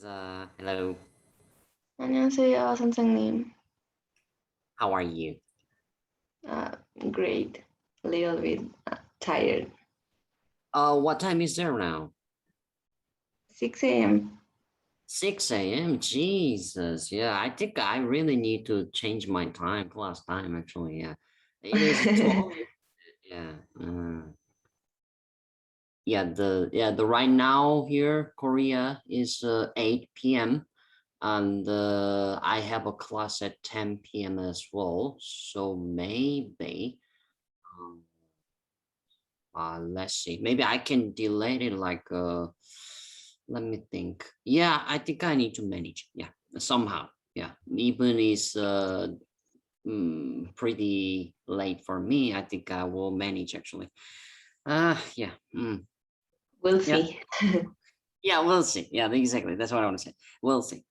Hello. 안녕하세요, 선생님. How are you? Great. A little bit tired. What time is there now? 6 a.m. 6 a.m. Jesus. Yeah, I think I really need to change my class time actually. Yeah. It is 12. Yeah. The right now here, Korea is 8 p.m. and I have a class at 10 p.m. as well. So maybe let's see, maybe I can delay it like let me think. Yeah, I think I need to manage, yeah, somehow. Yeah, even is pretty late for me, I think I will manage actually. Yeah. We'll Yeah. see. Yeah, we'll see. Yeah, exactly, that's what I want to say. We'll see.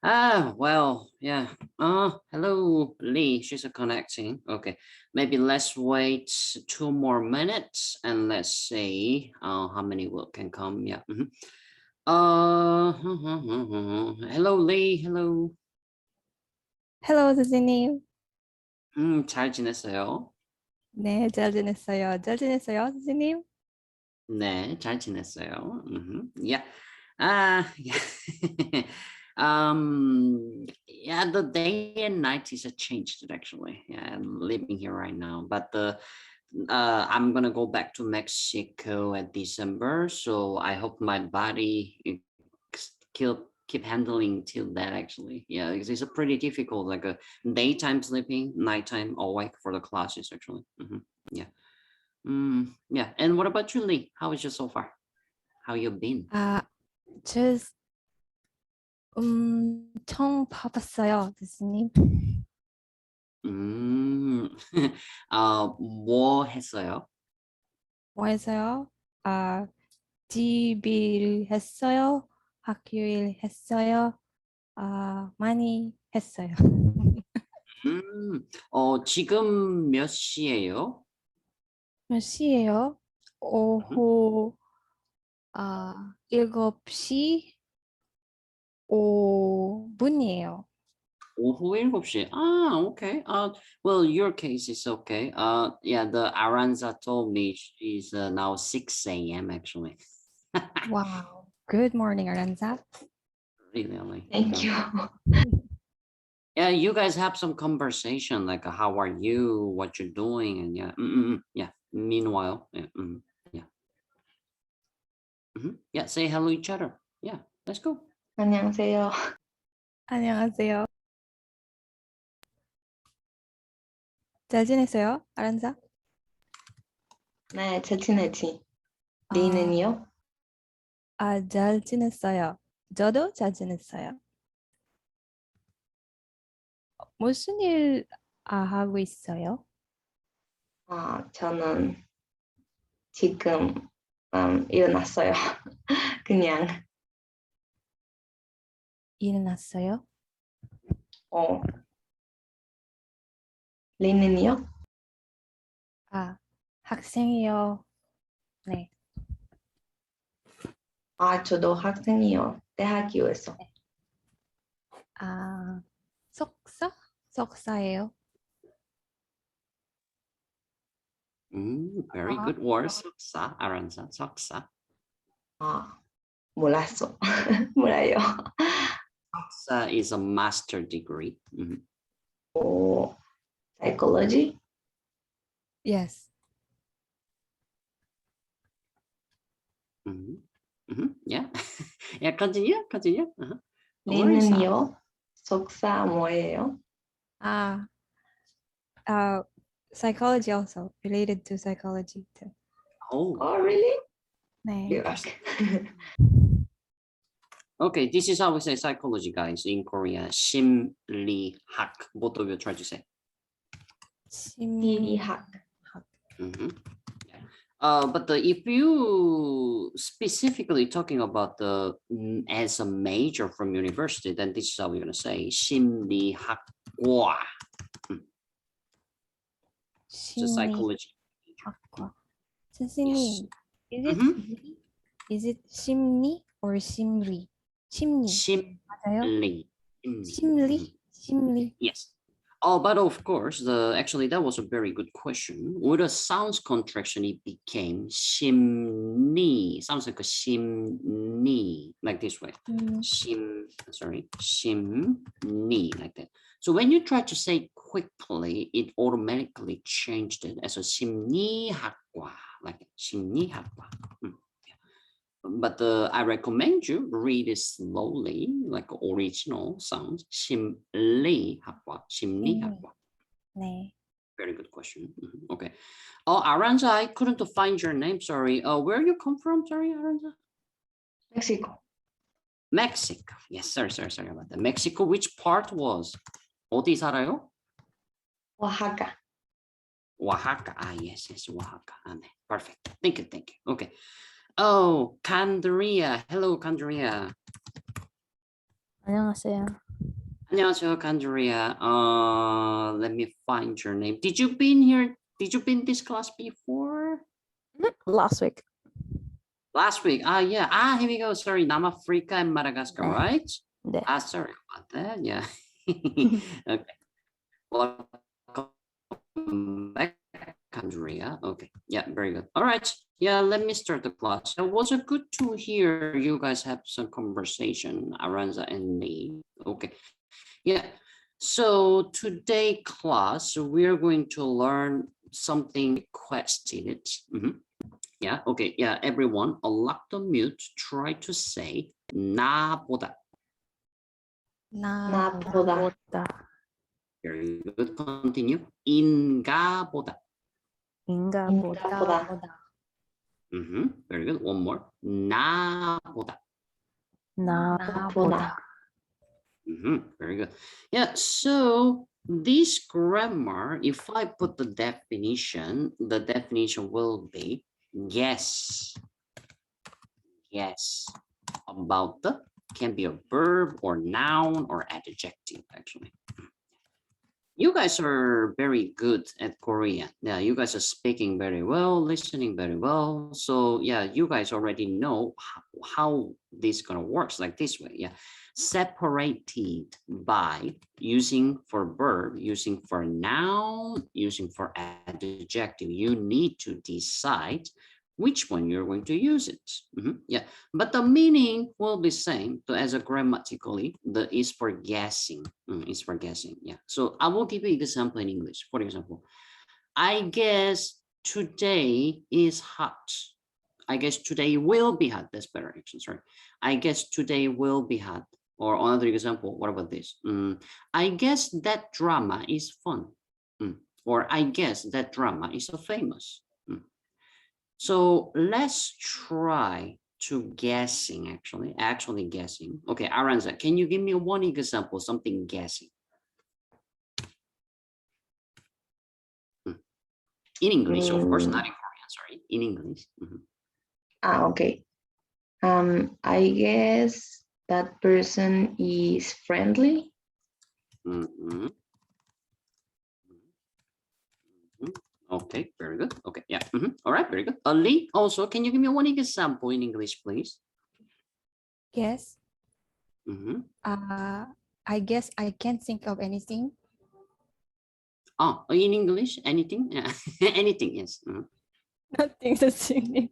Well, yeah. Hello, Lee. She's connecting. Okay, maybe let's wait 2 more minutes and let's see how many will can come. Yeah. Hello, Lee. Hello. Hello, 선생님. 잘 지냈어요? 네, 잘 지냈어요. 잘 지냈어요, 선생님? 네, 잘 지냈어요. Yeah. Yeah. Yeah, the day and night is changed actually. Yeah, I'm living here right now, but I'm gonna go back to Mexico at December, so I hope my body keep handling till that actually. Yeah, because it's a pretty difficult, like a daytime sleeping, nighttime awake for the classes actually. Yeah. Yeah. And what about you, Lee? How is you so far? How you been? just 처음 봐봤어요, 선생님. 뭐 했어요? 뭐 해서요? 집일 했어요. 학교일 했어요. 많이 했어요. 지금 몇 시예요? 몇 시예요? 오후 7시 5분이에요. 오후 7시. Okay. Well, your case is okay. Yeah, the Aranza told me she's now 6 a.m. actually. Wow. Good morning, Aranza. Really? Thank you. Yeah, you guys have some conversation like how are you, what you're doing, and yeah, yeah. Meanwhile, yeah, yeah, yeah. Say hello each other. Yeah, let's go. 안녕하세요. 안녕하세요. 잘 지냈어요, 아란사? 네, 잘 지내지. 리는요? 잘 지냈어요. 저도 잘 지냈어요. 무슨 일 하고 있어요? 저는 지금 일어났어요. 그냥. 일어났어요? 리는요? 학생이요. 네. 저도 학생이요. 대학교에서. 석사예요. Very good word. 석사, Aranza. 석사. 몰랐어. 몰라요. 석사 is a master degree. Psychology? Yes. Yeah. Yeah, continue. 리는요? 석사 뭐예요? Psychology also related to psychology too. Oh, Really? 네. Okay, this is how we say psychology, guys, in Korea. 심리학. Both of you try to say. 심리학. But if you specifically talking about the as a major from university, then this is how we're gonna say 심리학과. So psychology. 선생님, Yes. is it 심리 or 심리? 심리. 맞아요? 심리. 심리? 심리. Yes. Oh, but of course, actually that was a very good question. With a sounds contraction, it became 심리. Sounds like a 심리, like this way. 심리, like that. So when you try to say quickly, it automatically changed it as a 심리학과, like 심리학과. But I recommend you read it slowly, like original sounds. 심리학과, 심리학과. 네. Very good question. Okay. Oh, Aranza, I couldn't find your name. Sorry. Where you come from? Sorry, Aranza. Mexico. Mexico. Yes. Sorry about that. Mexico. Which part was? 어디 살아요? Oaxaca. Oaxaca. Ah, yes, Oaxaca. Ah, 네. Perfect. Thank you. Okay. Oh, Candria. Hello, Candria. 안녕하세요. 안녕하세요, Candria. Let me find your name. Did you been here? Did you been this class before? Last week. Last week. Ah, yeah. Ah, here we go. Sorry, Namafrica and Madagascar, right? 네. Ah, sorry about that. Yeah. Okay. Welcome back, Candria. Okay. Yeah, very good. All right. Yeah, let me start the class. It was good to hear you guys have some conversation, Aranza and me. Okay. Yeah. So today class, we are going to learn something requested. Yeah. Okay. Yeah. Everyone, unlock the mute. Try to say 나보다. 나보다. Very good. Continue. 인가보다. 인가보다. Very good. One more. 나보다. 나보다. Very good. Yeah. So this grammar, if I put the definition will be yes. Yes. About the can be a verb or noun or adjective, actually. You guys are very good at Korean. Yeah, you guys are speaking very well, listening very well. So yeah, you guys already know how this gonna works like this way. Yeah, separated by using for verb, using for noun, using for adjective. You need to decide which one you're going to use it. Yeah, but the meaning will be same. So as a grammatically, the is for guessing. Is for guessing. Yeah. So I will give you an example in English. For example, I guess today is hot. I guess today will be hot. That's better actually. Sorry. I guess today will be hot. Or another example. What about this? I guess that drama is fun. Or I guess that drama is so famous. So let's try to guessing actually guessing. Okay, Aranza, can you give me one example, something guessing? In English, of course, not in Korean, sorry, in English. Okay. I guess that person is friendly. Okay, very good. Okay, yeah. All right, very good. Ali, also, can you give me one example in English, please? Yes. I guess I can't think of anything. Oh, in English, anything? Yeah. Anything, yes. Nothing to sing.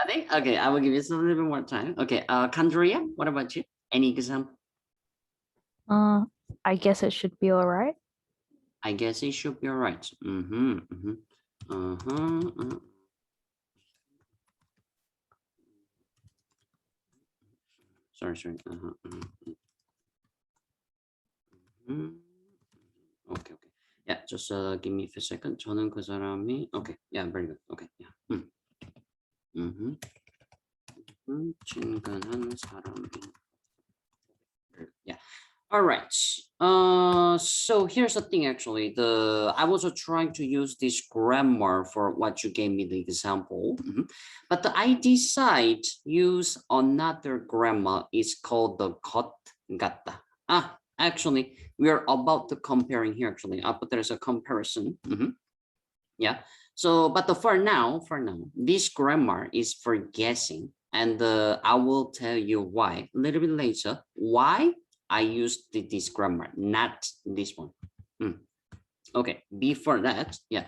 Nothing? Okay, I will give you a little bit more time. Okay, Kandria, what about you? Any example? I guess it should be all right. I guess it should be all right. Sorry. Okay. Yeah, just give me a few seconds. 저는 그 사람이. Okay, yeah, very good. Okay, yeah. 친근한 사람이. Yeah. All right. So here's the thing. Actually, I was trying to use this grammar for what you gave me the example, but I decide use another grammar. It's called the 것 같다. Actually, we are about to comparing here. Actually, but there's a comparison. Yeah. So, but for now, this grammar is for guessing. And I will tell you why a little bit later, why I used this grammar, not this one. Okay, before that, yeah,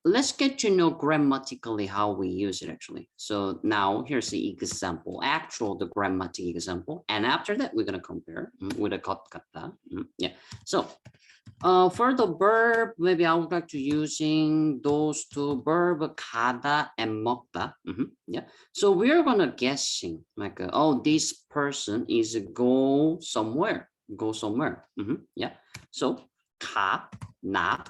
let's get to know grammatically how we use it actually. So now here's the example, the grammatic example. And after that, we're going to compare with a kata. Yeah. So for the verb, maybe I would like to using those two verbs, 가다 and 먹다. Yeah. So we're going to guessing like, oh, this person is go somewhere. Yeah. So 가, 나,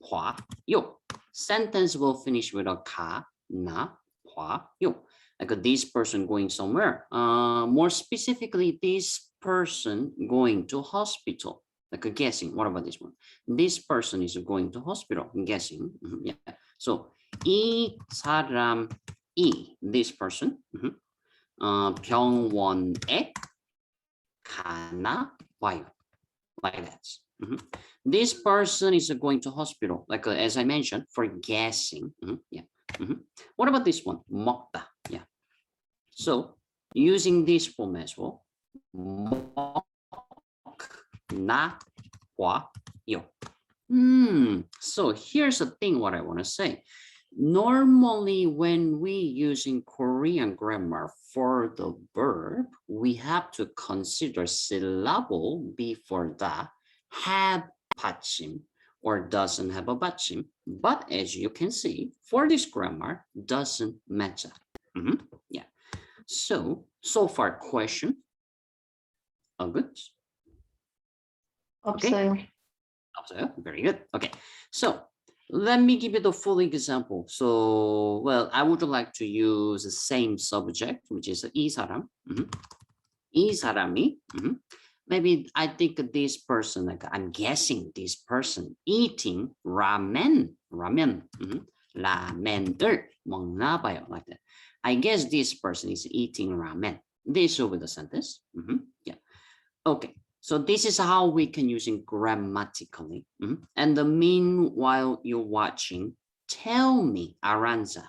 화, 요. Sentence will finish with a 가, 나, 화, 요. Like this person going somewhere. More specifically, this person going to hospital. Like a guessing. What about this one? This person is going to hospital. Guessing. Yeah. So 이 사람이, this person, 병원에 가나 봐요. Like that. This person is going to hospital. Like as I mentioned, for guessing. Yeah. What about this one? 먹다. Yeah. So using this form as well. 나, 화, 요. So here's the thing what I want to say. Normally when we using Korean grammar for the verb, we have to consider syllable before that have 받침 or doesn't have a 받침. But as you can see, for this grammar, doesn't matter. Yeah. So far question. All good? Okay. Very good. Okay, so let me give you the full example. So, well, I would like to use the same subject, which is 이 사람. 이 사람이. Maybe I think this person, like I'm guessing this person eating ramen. 라멘을 먹나 봐요, like that. I guess this person is eating ramen. This will be the sentence. Yeah. Okay. So this is how we can use it grammatically. And the meanwhile you're watching, tell me, Aranza.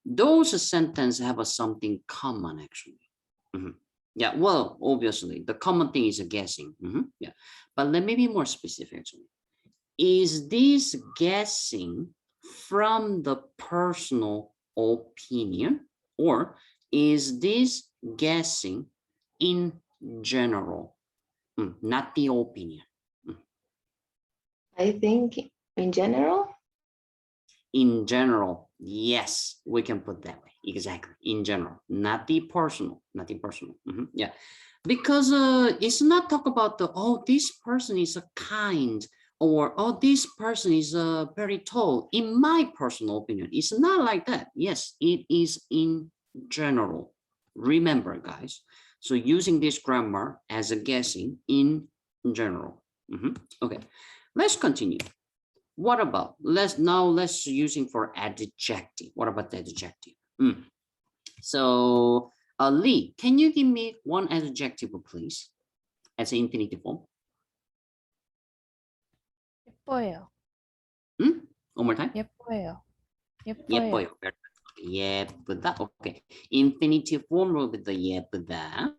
Those sentences have something common actually. Yeah, well, obviously the common thing is a guessing. Yeah, but let me be more specific actually. Is this guessing from the personal opinion or is this guessing in general? Not the opinion. I think in general. In general, yes, we can put that way. Exactly. In general, not the personal, Yeah, because it's not talk about the, oh, this person is a kind or, oh, this person is very tall. In my personal opinion, it's not like that. Yes, it is in general. Remember, guys. So using this grammar as a guessing in general. Okay, let's continue. What about, let's using for adjective. What about the adjective? So Lee, can you give me one adjective, please, as an infinitive form? 예뻐요. One more time. 예뻐요. 예뻐요. 예쁘다. Okay. Infinitive form will be the 예쁘다.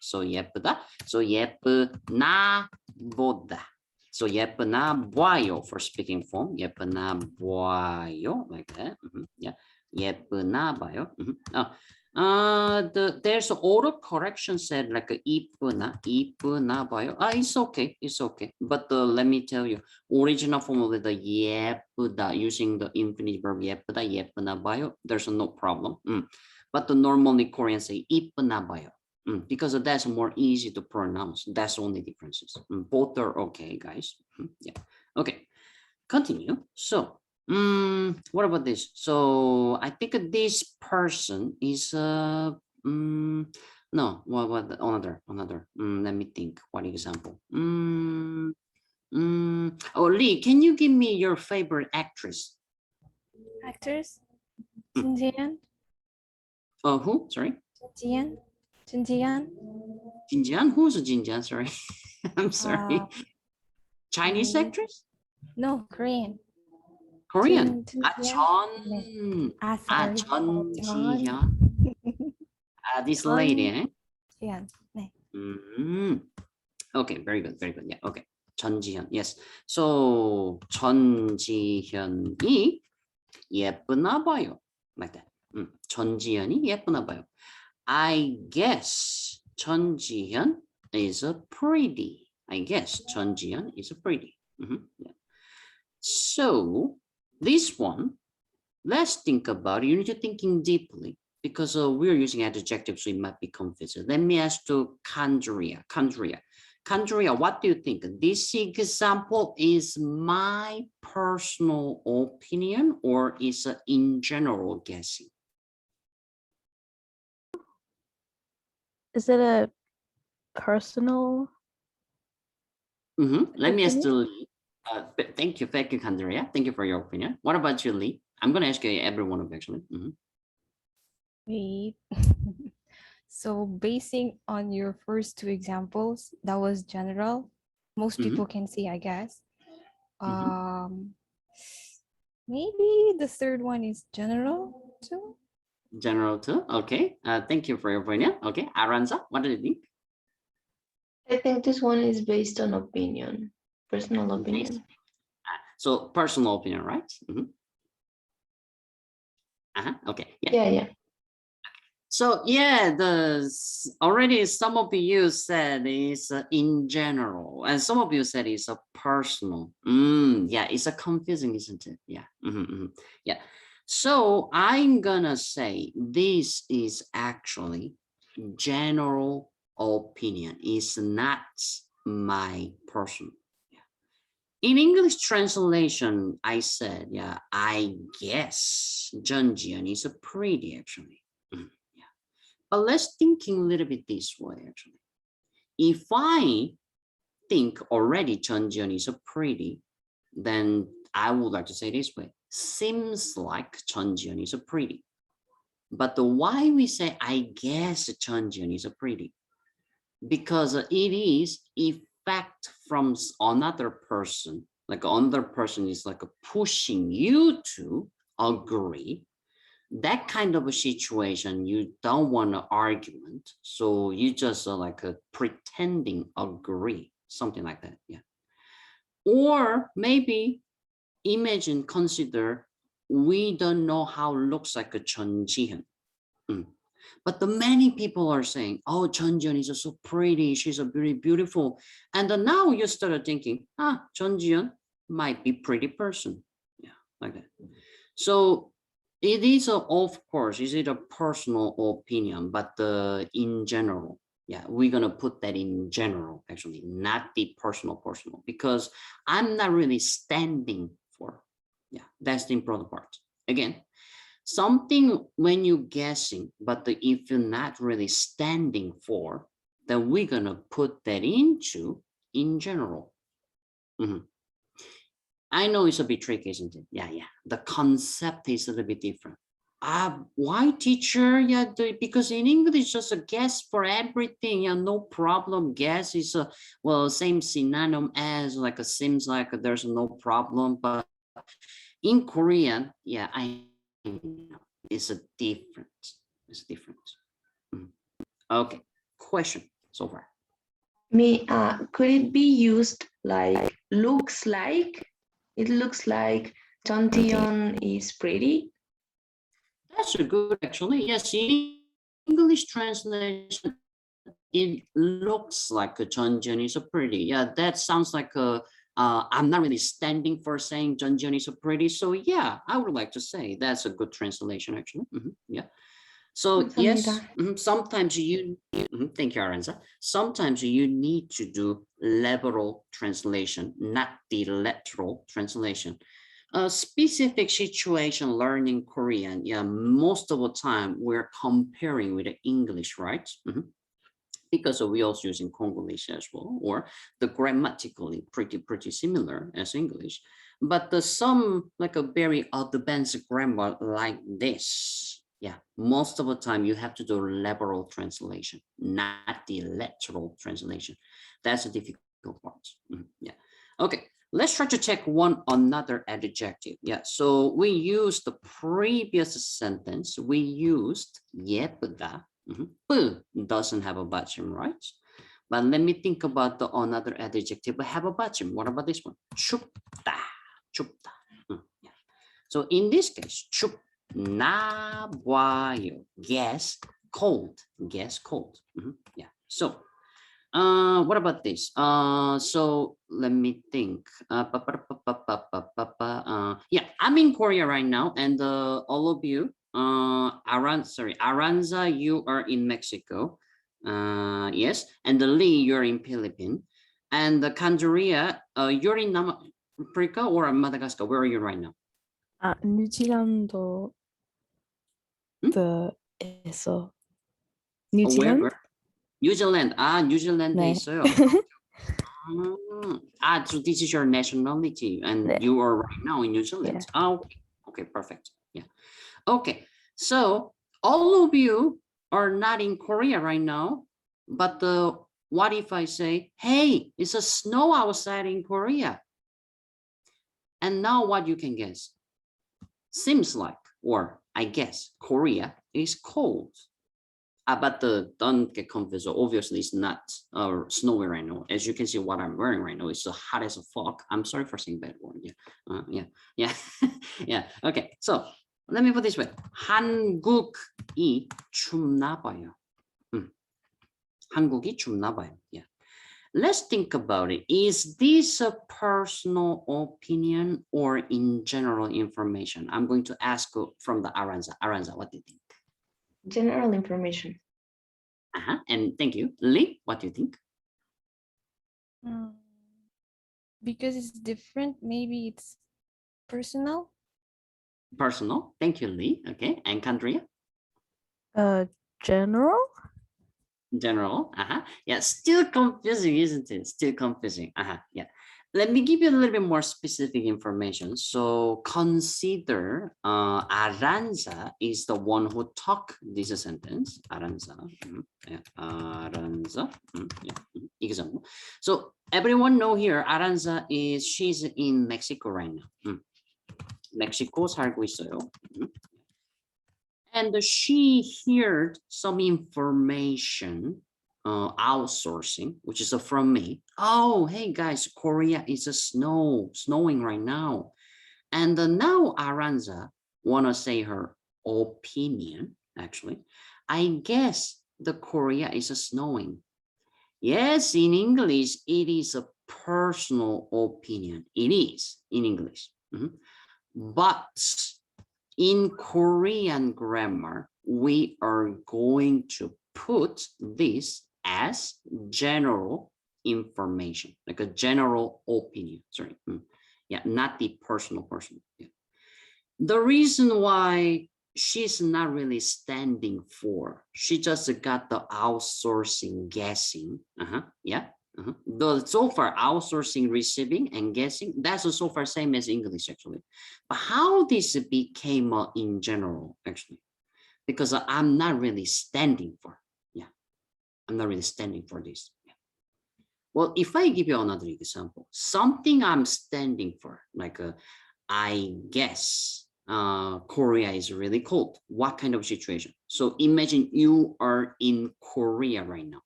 So 예쁘다. So 예쁘나 보다. So 예쁘나 봐요 for speaking form. 예쁘나 봐요 like that. Yeah. 예쁘나 봐요. There's auto correction said like 이쁘나 봐요. It's okay. But let me tell you, original form of the 예쁘다 using the infinitive verb 예쁘나 봐요. There's no problem. But normally Koreans say 이쁘나 봐요. Because that's more easy to pronounce. That's the only differences. Both are okay, guys. Yeah. Okay. Continue. So. What about this? So I think this person is no, what another let me think. What example? Oh, Lee, can you give me your favorite actress? Actors? 진지한? Who? Sorry. 진지한? 진지한? Who's Jinjian? Sorry. I'm sorry. Chinese actress? No, Korean. Korean. 진지한? 전지현. This lady, eh? 지연. 네. Okay, very good, very good. Yeah, okay. 전지현, yes. So 전지현이 예쁘나 봐요. Like that. 전지현이 예쁘나 봐요. I guess 전지현 is a pretty. I guess 전지현 is a pretty. Yeah. So this one, let's think about it. You need to thinking deeply because we're using adjectives, so it might be confusing. Let me ask to Kandria. Kandria, what do you think? This example is my personal opinion or is it in general guessing? Is it a personal? Let me ask opinion? the thank you, Kandria. Thank you for your opinion. What about you, Lee? I'm going to ask you every one of you actually. Wait. So basing on your first two examples, that was general. Most people can see, I guess. Maybe the third one is general too. General too. Okay. Thank you for your opinion. Okay. Aranza, what do you think? I think this one is based on opinion, personal opinion. So personal opinion, right? Okay. Yeah. Yeah. So yeah, already some of you said it's in general, and some of you said it's a personal. Yeah, it's a confusing, isn't it? Yeah. Yeah. So I'm gonna say this is actually general opinion. It's not my personal. In English translation, I said, yeah, I guess Jeonjian is a pretty actually. Yeah. But let's thinking a little bit this way actually. If I think already Jeonjian is a pretty, then I would like to say this way. Seems like Jeonjian is a pretty. But why we say I guess Jeonjian is a pretty? Because it is effect from another person, like another person is like pushing you to agree. That kind of a situation, you don't want an argument, so you just like pretending agree, something like that. Yeah. Or maybe imagine, consider, we don't know how it looks like a Chun Ji-hyun. But the many people are saying, oh, Chun Ji-hyun is so pretty, she's a very beautiful. And then now you started thinking, Chun Ji-hyun might be pretty person. Yeah, like that. So it is, of course, is it a personal opinion, but in general, yeah, we're going to put that in general, actually, not the personal, because I'm not really standing for, yeah, that's the important part. Again, something when you're guessing, but if you're not really standing for, then we're going to put that into in general. I know it's a bit tricky, isn't it? Yeah. The concept is a little bit different. Why, teacher? Yeah, because in English, just a guess for everything. Yeah, no problem. Guess is same synonym as like a seems like there's no problem. But in Korean, yeah, I know it's a different. It's different. Okay. Question so far. Could it be used like looks like? It looks like Chun Ji-hyun is pretty. That's a good, actually. Yes, in English translation, it looks like a Chun Ji-hyun is a pretty. Yeah, that sounds like I'm not really standing for saying Chun Ji-hyun is a pretty. So yeah, I would like to say that's a good translation, actually. Yeah. So yes, sometimes you, thank you, Aranza. Sometimes you need to do literal translation, not the literal translation. A specific situation learning Korean, yeah, most of the time we're comparing with the English, right? Because we also using Congolese as well, or the grammatically pretty similar as English. But some like a very advanced grammar like this, yeah, most of the time you have to do literal translation, not the literal translation. That's a difficult part. Yeah. Okay. Let's try to check another adjective. Yeah. So we used the previous sentence. We used 예쁘다. 뿌 doesn't have a 받침, right? But let me think about the another adjective have a 받침. What about this one? 춥다, 춥다. Yeah. So in this case, 춥나 봐요. Guess cold. Guess cold. Yeah. So what about this? So let me think. Yeah, I'm in Korea right now, and all of you, Aranza, you are in Mexico. Yes, and Lee, you're in Philippines, and Kanjuria, you're in Africa or Madagascar. Where are you right now? 뉴질랜드 에서 Where? 뉴질랜드? New Zealand. New Zealand 네. 있어요. So this is your nationality, and 네. you are right now in New Zealand. Yeah. Okay. Okay, perfect. Yeah. Okay. So all of you are not in Korea right now, but what if I say, hey, it's a snow outside in Korea? And now what you can guess? Seems like, or I guess, Korea is cold. But don't get confused. Obviously, it's not snowy right now. As you can see, what I'm wearing right now is hot as a fuck. I'm sorry for saying bad word. Yeah. Yeah. Okay. So let me put this way. 한국이 춥나 봐요. 한국이 춥나 봐요. Yeah. Let's think about it. Is this a personal opinion or in general information? I'm going to ask from the Aranza. Aranza, what do you think? General information. And thank you. Lee, what do you think? Because it's different, maybe it's personal. Personal. Thank you, Lee. Okay. And Kandria? General? General. Yeah, still confusing, isn't it? Still confusing. Yeah. Let me give you a little bit more specific information. So consider Aranza is the one who talked this sentence. Aranza. Yeah. Aranza. Yeah. Example. So everyone know here, Aranza she's in Mexico right now. Mexico 살고 있어요. And she heard some information outsourcing, which is from me. Oh, hey guys, Korea is snowing right now. And now Aranza wanna say her opinion, actually. I guess the Korea is snowing. Yes, in English, it is a personal opinion. It is in English. But in Korean grammar, we are going to put this as general information, like a general opinion. Sorry. Yeah, not the personal. Yeah. The reason why she's not really standing for, she just got the outsourcing guessing. Yeah. The so far outsourcing, receiving, and guessing, that's so far same as English actually. But how this became in general actually, because I'm not really standing for. Yeah, I'm not really standing for this. Yeah. Well, if I give you another example, something I'm standing for, like I guess Korea is really cold. What kind of situation? So imagine you are in Korea right now.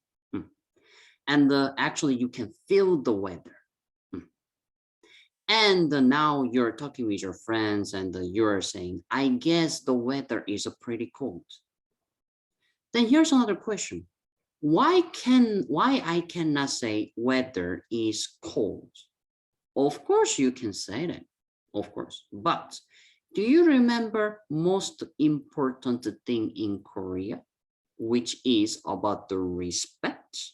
And actually you can feel the weather. And now you're talking with your friends and you're saying, I guess the weather is pretty cold. Then here's another question. Why I cannot say weather is cold? Of course you can say that, of course. But do you remember most important thing in Korea, which is about the respect?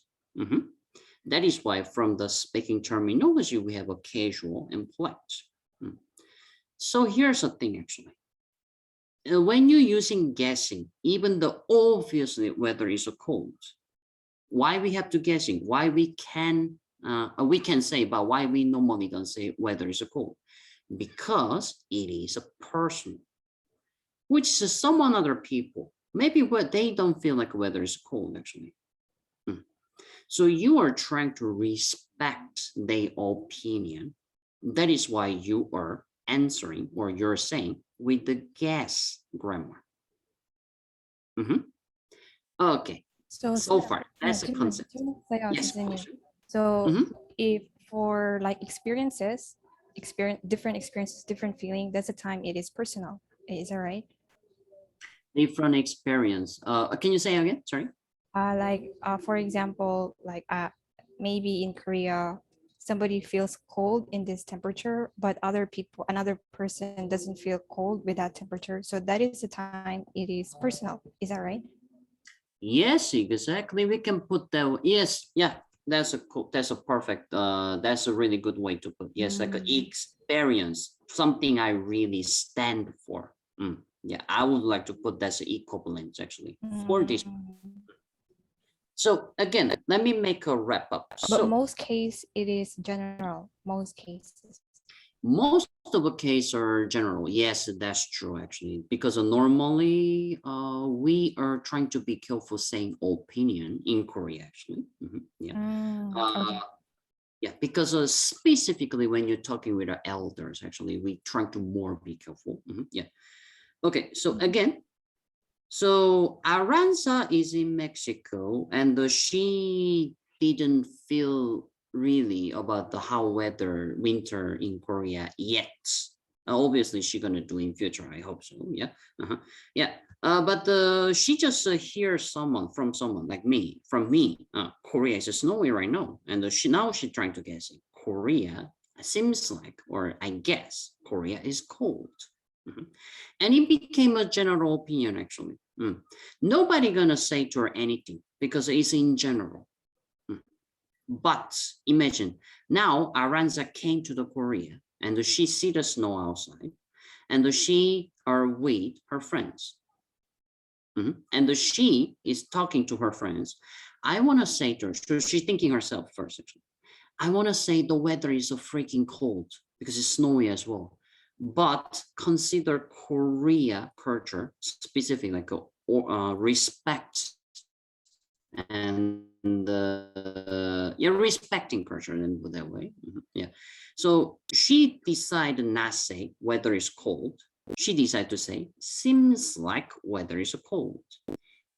That is why from the speaking terminology, we have a casual and polite. So here's the thing actually. When you're using guessing, even though obviously weather is cold, why we have to guessing? Why we can say, but why we normally don't say weather is cold? Because it is a personal, which is some other people, maybe what they don't feel like weather is cold actually. So you are trying to respect their opinion. That is why you are answering or you're saying with the guess grammar. Okay. So So far, yeah, that's the concept. 질문했어요, Yes, 교수님. question. So Mhm. if for like different experiences, different feeling, that's the time it is personal. Is that right? Different experience. Can you say again? Sorry. For example, maybe in Korea, somebody feels cold in this temperature, but another person doesn't feel cold with that temperature. So that is the time it is personal. Is that right? Yes, exactly. We can put that. Yes, yeah. That's a perfect. That's a really good way to put. Yes, like an experience, something I really stand for. Yeah, I would like to put that's equivalent actually for this. So again, let me make a wrap up. But So most case it is general. Most cases. most of the cases are general. Yes, that's true actually, because normally we are trying to be careful saying opinion in Korea actually. Yeah. Okay. Yeah, because specifically when you're talking with our elders, actually, we try to more be careful. Yeah. Okay, so again, so Aranza is in Mexico and she didn't feel really about the how winter in Korea yet. Obviously, she's gonna do in future. I hope so. Yeah, yeah. But she just hears from someone like me, from me. Korea is snowy right now, and she's trying to guess it. Korea seems like, or I guess, Korea is cold. And it became a general opinion actually. Nobody gonna say to her anything because it's in general. But imagine now Aranza came to the Korea and she see the snow outside and she are with her friends. And she is talking to her friends. I want to say to her, so she's thinking herself first actually. I want to say the weather is so freaking cold because it's snowy as well. But consider Korea culture specifically like respect and respecting culture and that way. Yeah. So she decided not say weather is cold. She decided to say seems like weather is cold.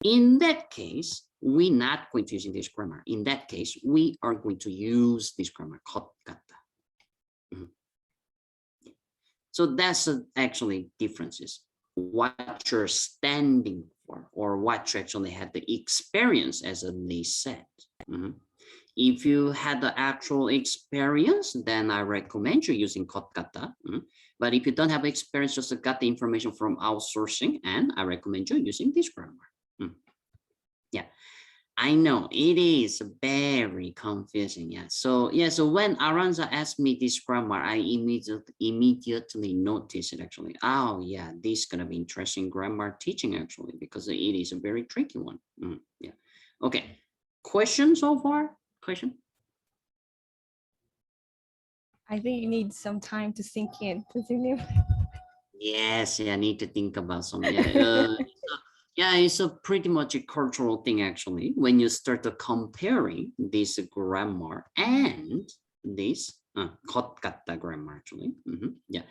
In that case, we're not going to use this grammar. In that case, we are going to use this grammar 것 같다. So that's actually differences. What you're standing for, or what you actually had the experience, as they said. If you had the actual experience, then I recommend you using 것 같다. But if you don't have experience, just got the information from outsourcing, and I recommend you using this grammar. Yeah. I know it is very confusing. Yeah. So when Aranza asked me this grammar, I immediately noticed it actually. Oh yeah, this is gonna be interesting grammar teaching actually, because it is a very tricky one. Yeah. Okay. Question so far? Question? I think you need some time to sink in. Yes, I need to think about some. Yeah, it's a pretty much a cultural thing actually. When you start comparing this grammar and this 것 같다 grammar actually. Yeah.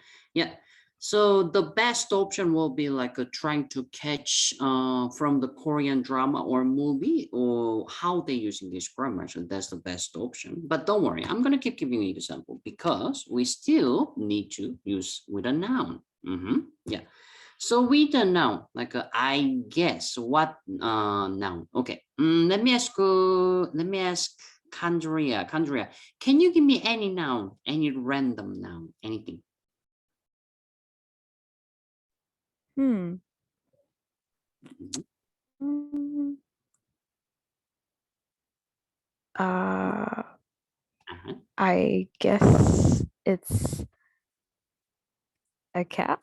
So the best option will be like trying to catch from the Korean drama or movie or how they're using this grammar. So that's the best option. But don't worry, I'm gonna keep giving you an example because we still need to use with a noun. Yeah. So with a noun, like I guess what noun? Okay. Let me ask Kandria. Kandria, can you give me any noun, any random noun, anything? I guess it's a cat.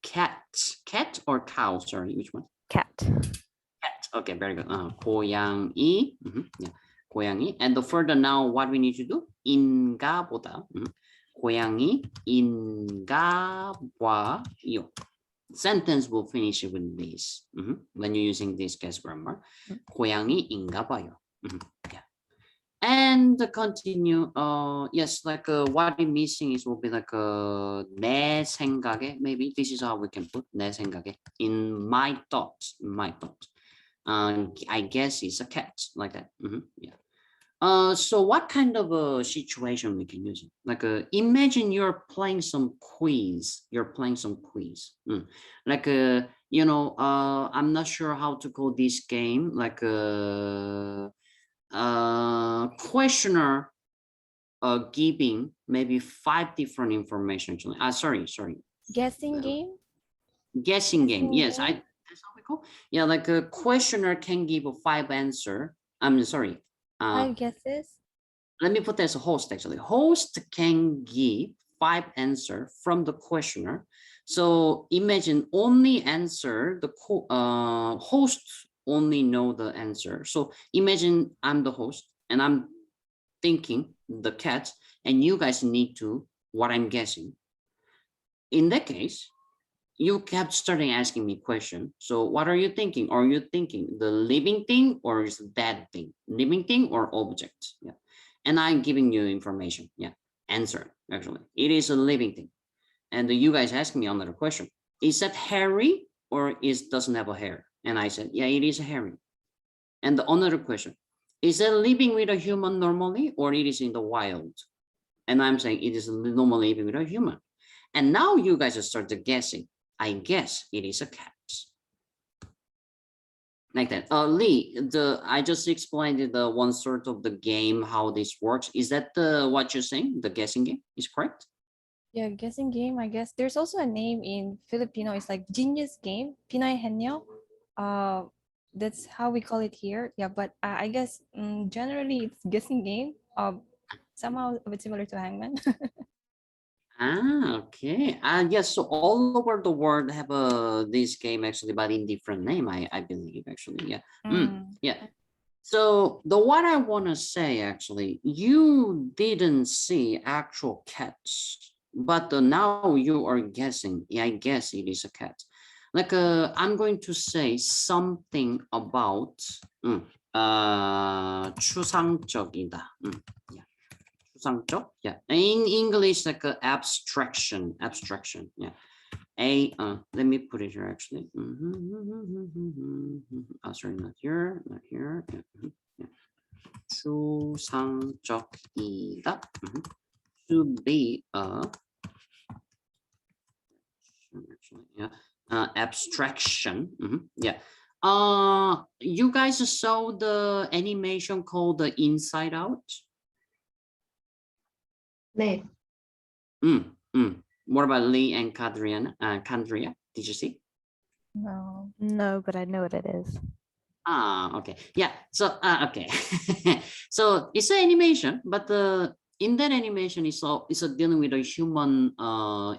Cat or cow? Sorry, which one? Cat. Cat. Okay, very good. 고양이. Yeah, 고양이. And the further now, what we need to do? 인가보다. 고양이 인가봐요. Sentence will finish with this. When you're using this guest grammar. 고양이 인가봐요. Yeah. And continue. Yes, like what is missing is will be like 내 생각에. Maybe this is how we can put 내 생각에. In my thoughts, my thoughts. I guess it's a cat like that. Yeah. So what kind of a situation we can use it? Like imagine you're playing some quiz. You're playing some quiz. Like you know, I'm not sure how to call this game. Like questioner giving maybe 5 different information. Sorry. Guessing game? Guessing game. Yes, game? that's how we call. Yeah, like a questioner can give a 5 answer. I'm sorry. 5 guesses? Let me put that as a host actually. Host can give 5 answer from the questioner. So imagine only answer the host only know the answer. So imagine I'm the host and I'm thinking the cat and you guys need to what I'm guessing. In that case, you kept starting asking me question. So what are you thinking? Are you thinking the living thing or is that thing? Living thing or object? Yeah. And I'm giving you information. Yeah. Answer actually. It is a living thing. And you guys ask me another question. Is that hairy or is doesn't have a hair? And I said, yeah, it is hairy. And the another question, is it living with a human normally or it is in the wild? And I'm saying it is normally living with a human. And now you guys started guessing. I guess it is a cat. Like that. Lee, I just explained the one sort of the game, how this works. Is that what you're saying? The guessing game is correct? Yeah, guessing game, I guess. There's also a name in Filipino. It's like genius game. Pinoy henyo. That's how we call it here. Yeah, but I guess generally it's guessing game. Somehow a bit similar to Hangman. Okay. Yes, so all over the world have this game actually, but in different name, I believe actually. Yeah. Yeah. So the what I want to say actually, you didn't see actual cats, but now you are guessing. Yeah, I guess it is a cat. Like I'm going to say something about 추상적이다. Yeah. 추상적. Yeah. In English, like abstraction. Yeah. Let me put it here actually. Oh, sorry, not here. Yeah. 추상적이다. To be actually, yeah. Abstraction. Yeah. You guys saw the animation called the Inside Out? 네. What about Lee and Kandria? Did you see? No. No, but I know what it is. Okay. Yeah. So okay. So it's an animation, but in that animation it's dealing with the human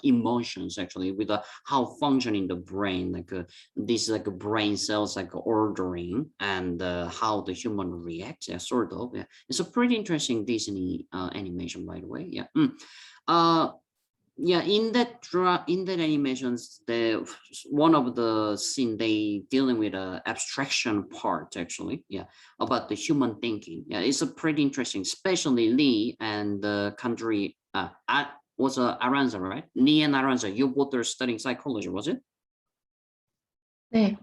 emotions actually, with how functioning the brain, like this like brain cells like ordering and how the human reacts. Yeah, sort of. Yeah, it's a pretty interesting Disney animation, by the way. Yeah. Yeah, in that animations, one of the scene they dealing with a abstraction part actually, yeah, about the human thinking. Yeah, it's a pretty interesting, especially Lee and the country. Was Aranza, right? Lee and Aranza, you both are studying psychology, was it? 네.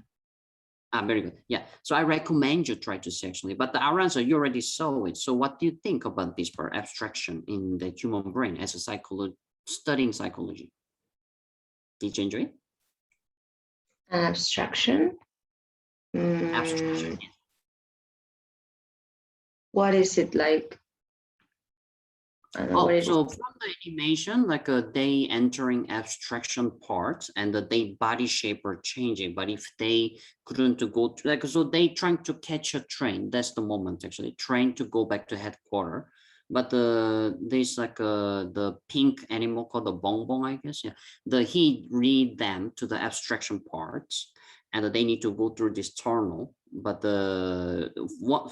Very good. Yeah, so I recommend you try to see actually. But the Aranza, you already saw it. So what do you think about this part, abstraction in the human brain as a psychologist? Studying psychology. Did you enjoy it? An abstraction. Abstraction. What is it like? I don't know what it So is. from the animation, like they entering abstraction parts and their body shape are changing. But if they couldn't to go to, like, so they trying to catch a train. That's the moment actually, train to go back to headquarters. But there's like the pink animal called the bonbon, I guess. Yeah, he read them to the abstraction parts, and they need to go through this tunnel. But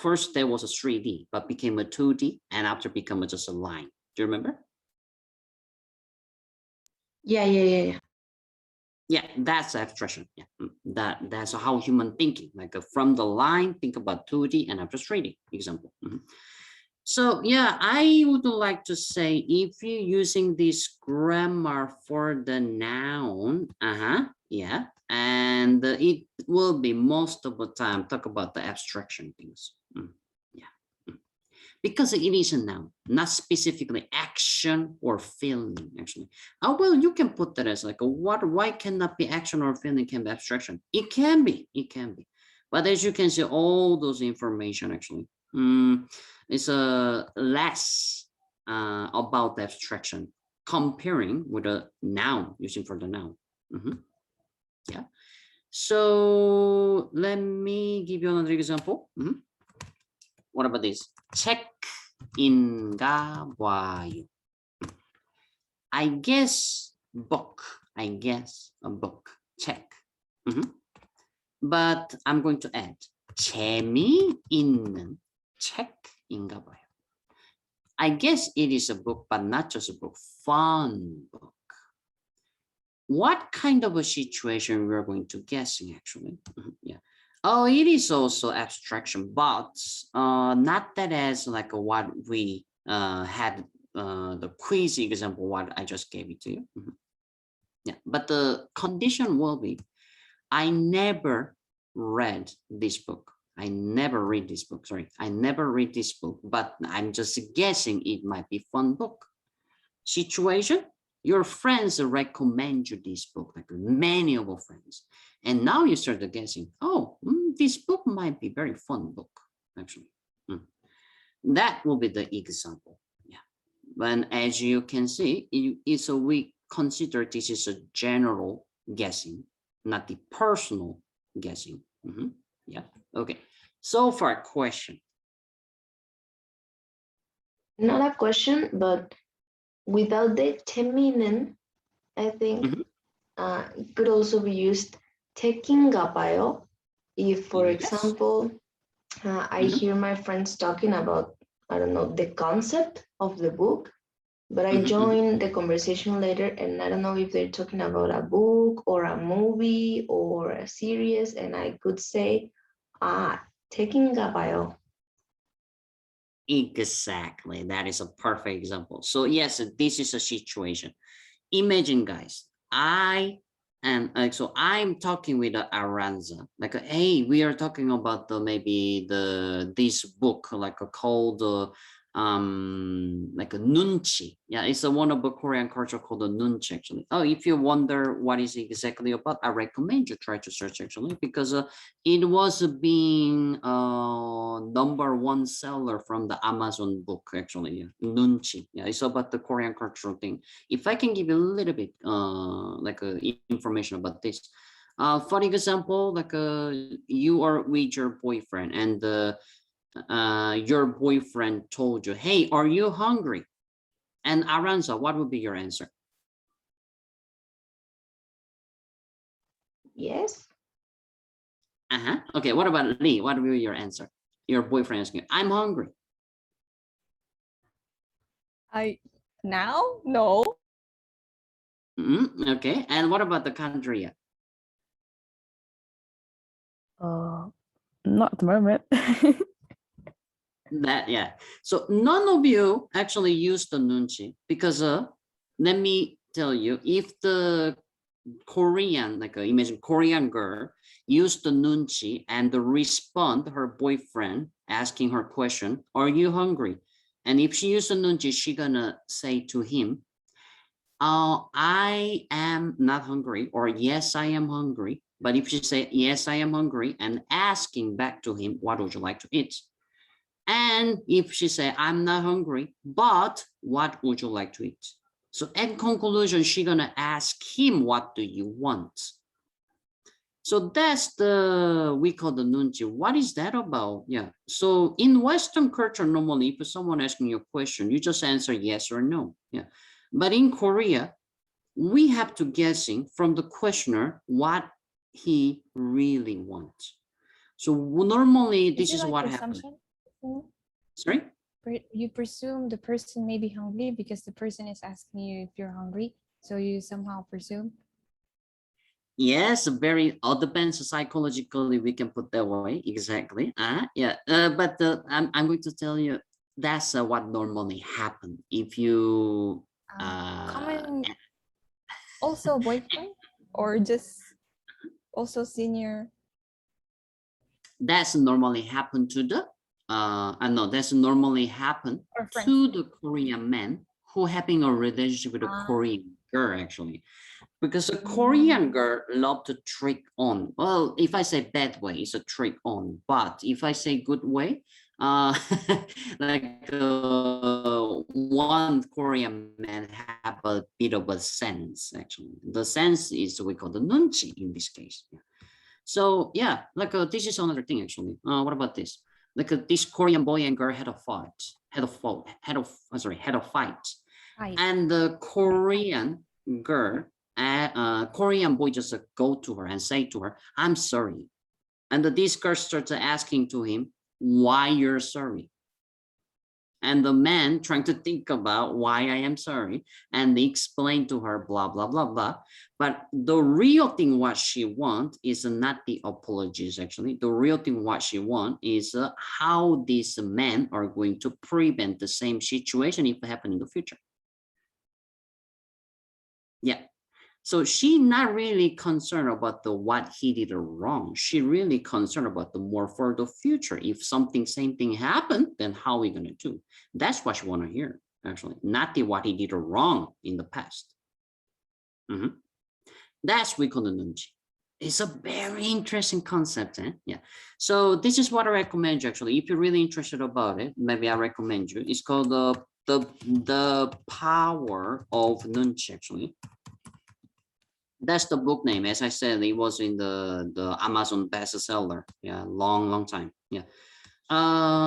first there was a 3D, but became a 2D, and after become just a line. Do you remember? Yeah. Yeah, that's abstraction. Yeah, that's how human thinking. Like from the line, think about 2D and after 3D. Example. So yeah, I would like to say if you're using this grammar for the noun, yeah, and it will be most of the time talk about the abstraction things. Yeah, because it is a noun, not specifically action or feeling. Actually, oh well, you can put that as like a what? Why cannot be action or feeling can be abstraction? It can be, but as you can see, all those information actually. It's less about the abstraction comparing with a noun using for the noun. Yeah. So let me give you another example. What about this? 책인가 봐요. I guess book. I guess a book. 책. But I'm going to add 재미있는 책인가 봐요. I guess it is a book, but not just a book, fun book. What kind of a situation we're going to guessing actually? Yeah. Oh, it is also abstraction, but not that as like what we had the quiz example, what I just gave it to you. Yeah, but the condition will be, I never read this book. I never read this book. Sorry, I never read this book, but I'm just guessing it might be fun book. Situation, your friends recommend you this book, like many of our friends. And now you start guessing, oh, this book might be very fun book, actually. That will be the example. Yeah. But as you can see, so we consider this is a general guessing, not the personal guessing. Yeah. Okay. So far, question. Not a question, but without the 재미는, I think it could also be used 책인가 봐요. If, for example, I hear my friends talking about, I don't know, the concept of the book, but I join the conversation later and I don't know if they're talking about a book or a movie or a series, and I could say, 책인가 봐요. Exactly. That is a perfect example. So yes, this is a situation. Imagine, guys, I am so I'm talking with Aranza, like, hey, we are talking about maybe this book like called like a nunchi. Yeah, it's one of the Korean culture called a nunchi actually. Oh, if you wonder what is exactly about, I recommend you try to search actually, because it was being #1 seller from the Amazon book actually. Yeah. Nunchi. Yeah, it's about the Korean cultural thing. If I can give you a little bit like information about this. For example, like you are with your boyfriend and your boyfriend told you, hey, are you hungry? And Aranza, what would be your answer? Yes. Okay, what about Lee? What will be your answer? Your boyfriend asking you, I'm hungry. No. Okay, and what about the Kandria? Not at the moment. That, yeah. So none of you actually use the nunchi because let me tell you, if the Korean, like imagine Korean girl used the nunchi and respond her boyfriend asking her question, are you hungry? And if she used the nunchi, she gonna say to him, I am not hungry, or yes, I am hungry. But if she say, yes, I am hungry, and asking back to him, what would you like to eat? And if she say, I'm not hungry, but what would you like to eat? So in conclusion, she gonna ask him, what do you want? So that's we call the nunchi. What is that about? Yeah. So in Western culture, normally, if someone asking you a question, you just answer yes or no. Yeah. But in Korea, we have to guessing from the questioner what he really wants. So normally, this is what happens. Sorry? You presume the person may be hungry because the person is asking you if you're hungry. So you somehow presume? Yes, very all depends psychologically, we can put that way. Exactly. Yeah. But I'm going to tell you, that's what normally happen if you Common, also boyfriend, or just also senior? that's normally happen to the no, that's normally happen Or friends? to the Korean man who having a relationship with a Korean girl, actually, because a Korean girl love to trick on. Well, if I say bad way, it's a trick on, but if I say good way, like one Korean man have a bit of a sense. Actually, the sense is we call the nunchi in this case. So yeah, like this is another thing actually. What about this? Like this Korean boy and girl had a fight, had a fight, and the Korean girl, Korean boy just go to her and say to her, "I'm sorry," and this girl starts asking to him, "Why you're sorry?" And the man trying to think about why I am sorry, and they explain to her blah blah blah blah. But the real thing what she want is not the apologies. Actually, the real thing what she want is how these men are going to prevent the same situation if it happen in the future. Yeah. So she not really concerned about the what he did wrong. She really concerned about the more for the future. If something same thing happened, then how are we gonna do? That's what she wanna hear, actually, not the what he did wrong in the past. That's we call the nunchi. It's a very interesting concept, eh? Yeah. So this is what I recommend you, actually. If you're really interested about it, maybe I recommend you. It's called the power of nunchi, actually. That's the book name. As I said, it was in the Amazon bestseller. Yeah, long time. Yeah.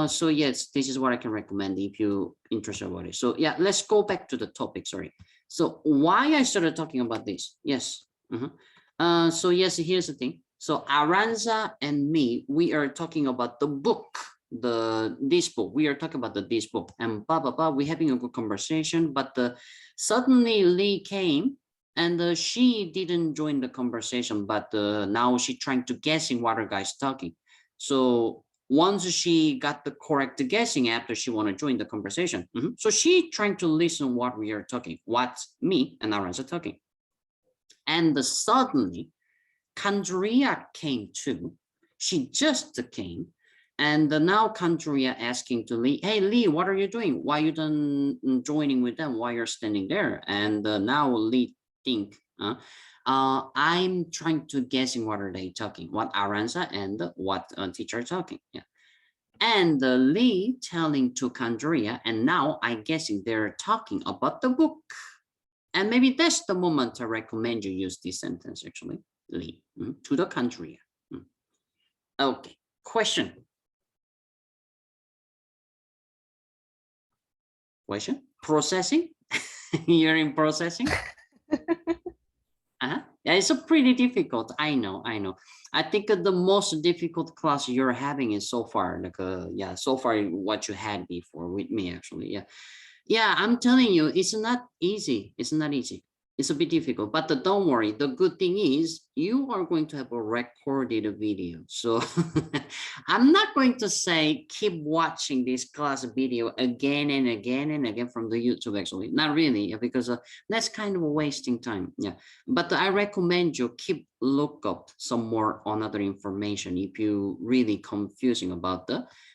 So yes, this is what I can recommend if you're interested about it. So yeah, let's go back to the topic. Sorry. So why I started talking about this? Yes. So yes, here's the thing. So Aranza and me, we are talking about the book, this book. We are talking about this book, and blah blah blah. We're having a good conversation, but suddenly Lee came. And she didn't join the conversation, but now she's trying to guessing what her guy's talking. So once she got the correct guessing after she want to join the conversation, so she trying to listen what we are talking, what me and Aranza talking. And suddenly, Kandria came too. She just came. And now Kandria asking to Lee, "Hey Lee, what are you doing? Why you done joining with them? Why you're standing there?" And now Lee think, I'm trying to guessing what are they talking, what Aranza and what teacher are talking. Yeah. And Lee telling to Kandria, and now I guessing they're talking about the book. And maybe that's the moment I recommend you use this sentence, actually, Lee, to the Kandria. Okay, question. Question? Processing? You're in processing? Yeah, it's a pretty difficult. I know. I think the most difficult class you're having is so far, like yeah, so far what you had before with me, actually. Yeah, I'm telling you, it's not easy. It's not easy. It's a bit difficult, but don't worry. The good thing is you are going to have a recorded video. So I'm not going to say keep watching this class video again and again and again from the YouTube, actually. Not really, because that's kind of wasting time. Yeah, but I recommend you keep look up some more on other information if you really confusing about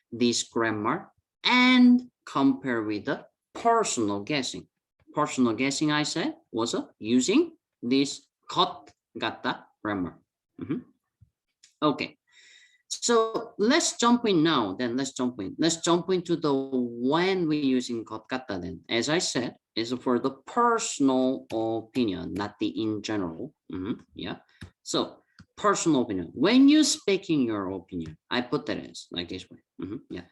this grammar and compare with the personal guessing. Personal guessing, I said, was using this got gata grammar. Okay, so let's jump in now. Then let's jump into the when we using got gata. Then, as I said, is for the personal opinion, not the in general. Yeah. So personal opinion. When you speaking your opinion, I put that as like this way. Yeah.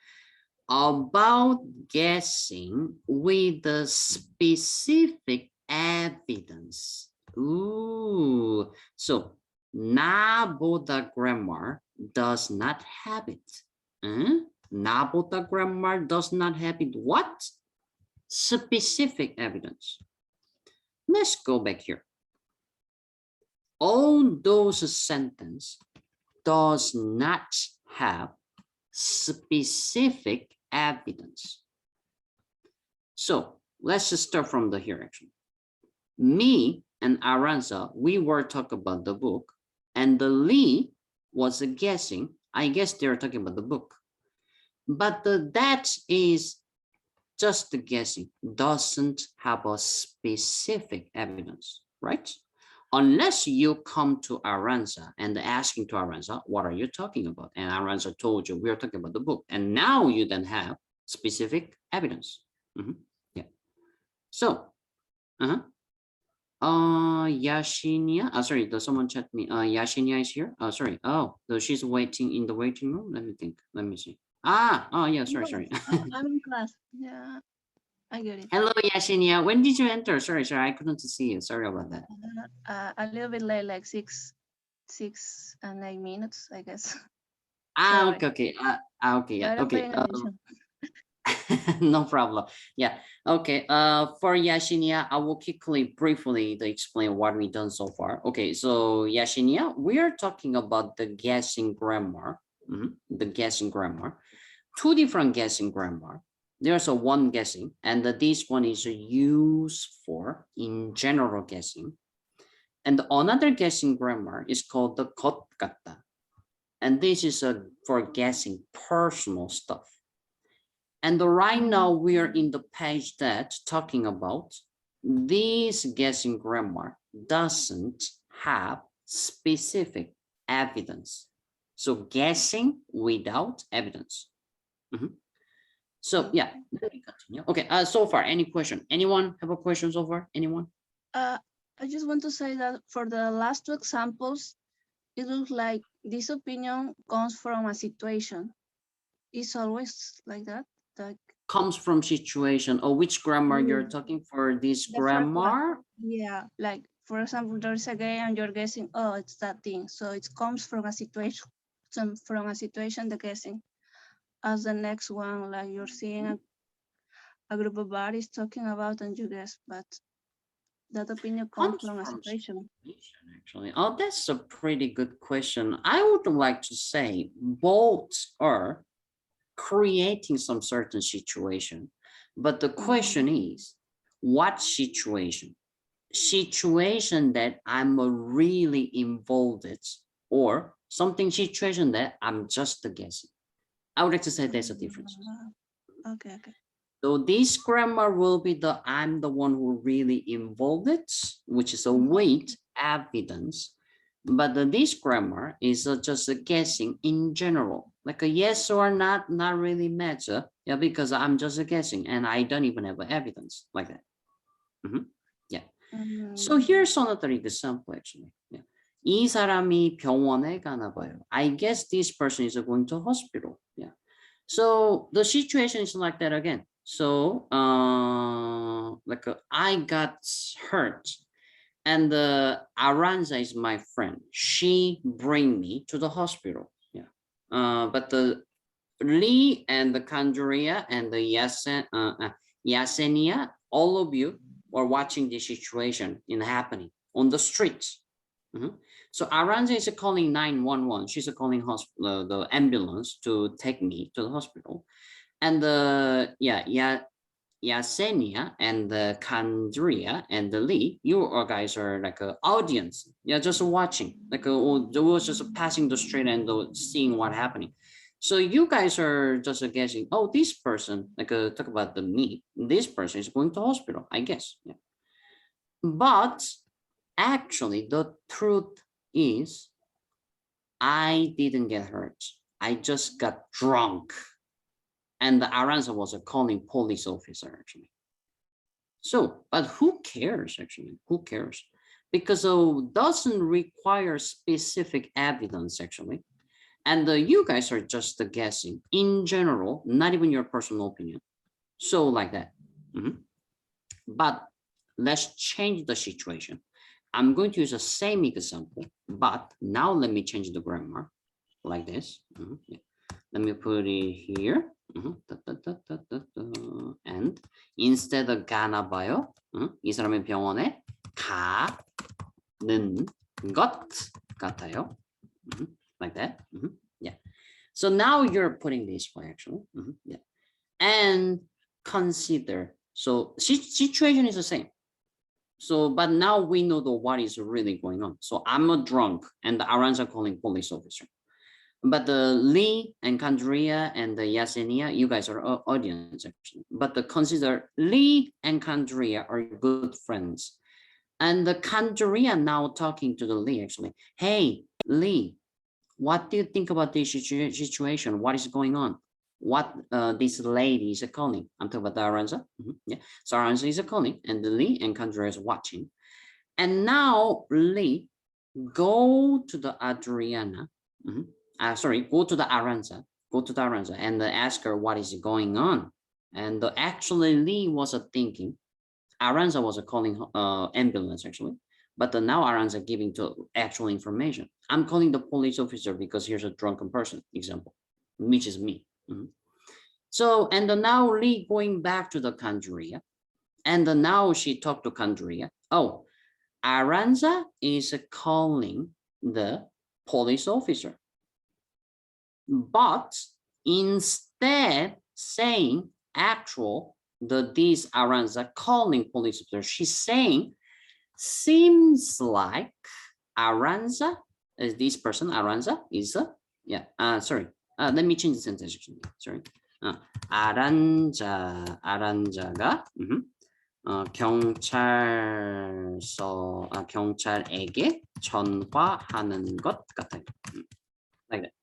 About guessing with the specific evidence. Ooh, so naboda grammar does not have it. Naboda grammar does not have it. What? Specific evidence. Let's go back here. All those sentences does not have specific evidence. So let's just start from the here actually. Me and Aranza, we were talking about the book, and the Lee was guessing. I guess they're talking about the book, but that is just the guessing, doesn't have a specific evidence, right? Unless you come to Aranza and asking to Aranza, what are you talking about? And Aranza told you, we are talking about the book. And now you then have specific evidence. Yeah. So, Yashinia, sorry, does someone chat me? Yashinia is here. Oh, sorry. Oh, so she's waiting in the waiting room. Let me think. Let me see. Oh yeah, sorry. I'm in class. Yeah, I get it. Hello, Yashinia. When did you enter? Sorry, I couldn't see you. Sorry about that. A little bit late, like 6 and 8 minutes, I guess. Okay, Sorry. okay. Okay, yeah, But I'm okay. paying attention. No problem. Yeah. Okay. For Yashinia, I will quickly, briefly explain what we've done so far. Okay. So Yashinia, we are talking about the guessing grammar. The guessing grammar. Two different guessing grammar. There's a one guessing, and this one is used for in general guessing. And another guessing grammar is called the 것 같다. And this is for guessing personal stuff. And right now we are in the page that talking about this guessing grammar doesn't have specific evidence. So guessing without evidence. So yeah, let me continue. Okay, so far, any question? Anyone have a question so far? Anyone? I just want to say that for the last two examples, it looks like this opinion comes from a situation. It's always like that. Like comes from situation, or which grammar you're talking for this the first one. grammar? Yeah, like for example, there's a game and you're guessing, oh, it's that thing. So it comes from a situation, the guessing. As the next one, like you're seeing a group of bodies talking about and you guess, but that opinion comes from a situation. Actually, oh, that's a pretty good question. I would like to say both are creating some certain situation, but the question is, what situation? Situation that I'm really involved in, or something situation that I'm just guessing. I would like to say there's a difference. Okay. So this grammar will be the I'm the one who really involved it, which is a weight evidence. But this grammar is just a guessing in general, like a yes or not really matter. Yeah, because I'm just guessing and I don't even have evidence like that. Yeah. So here's another example actually. Yeah. 이 사람이 병원에 가나 봐요. I guess this person is going to hospital. Yeah. So the situation is like that again. So like I got hurt, and Aranza is my friend. She bring me to the hospital. Yeah. But the Lee and the Kandria and the Yasenia, all of you are watching this situation in happening on the streets. So Aranza is calling 911. She's calling hospital, the ambulance to take me to the hospital. And the Yasenia and the Kandria and the Lee, you guys are like an audience. Yeah, just watching. Like was just passing the street and seeing what happening. So you guys are just guessing, oh, this person, like talk about the me, this person is going to hospital, I guess. Yeah. But actually the truth is I didn't get hurt. I just got drunk. And the Aranza was calling police officer actually. So, but who cares actually? Who cares? Because it doesn't require specific evidence actually. And you guys are just guessing in general, not even your personal opinion. So like that. But let's change the situation. I'm going to use the same example, but now let me change the grammar like this. Yeah. Let me put it here. And instead of 가나 봐요, 이 사람의 병원에 가는 것 같아요. Like that. Yeah. So now you're putting this way actually. Yeah. And consider So situation is the same. So, but now we know what is really going on. So I'm a drunk and the Aranza calling police officer. But the Lee and Kandria and the Yesenia, you guys are audience actually. But consider Lee and Kandria are good friends. And the Kandria now talking to the Lee actually. Hey, Lee, what do you think about this situation? What is going on? What this lady is calling? I'm talking about the Aranza. Yeah, so Aranza is calling, and the Lee and Kandria is watching. And now Lee go to the Adriana. Go to the Aranza, and ask her what is going on. And actually Lee was thinking, Aranza was calling ambulance actually, but now Aranza giving to actual information. I'm calling the police officer because here's a drunken person example, which is me. So, and now Lee going back to the Kandria, and now she talked to Kandria. Oh, Aranza is calling the police officer. But instead saying this Aranza calling police officer, she's saying, seems like Aranza, this person Aranza is let me change the sentence actually. Sorry. 아란자가 경찰에게 전화하는 것 같아요. Like that.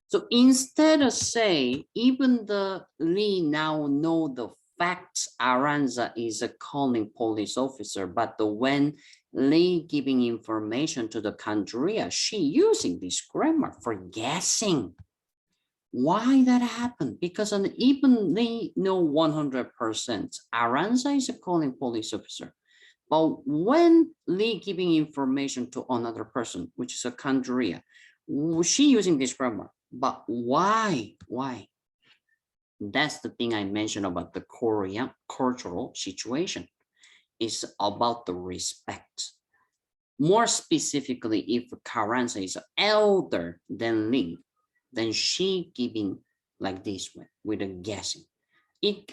So instead of say, even the Lee now know the facts, Aranza is calling police officer, but when Lee giving information to the Kandria, she using this grammar for guessing. Why that happened? Because even Lee know 100%, Aranza is calling police officer. But when Lee giving information to another person, which is a Kandria, she using this grammar. But why? Why? That's the thing I mentioned about the Korean cultural situation. It's about the respect. More specifically, if Aranza is elder than Lee, then she giving like this way with a guessing.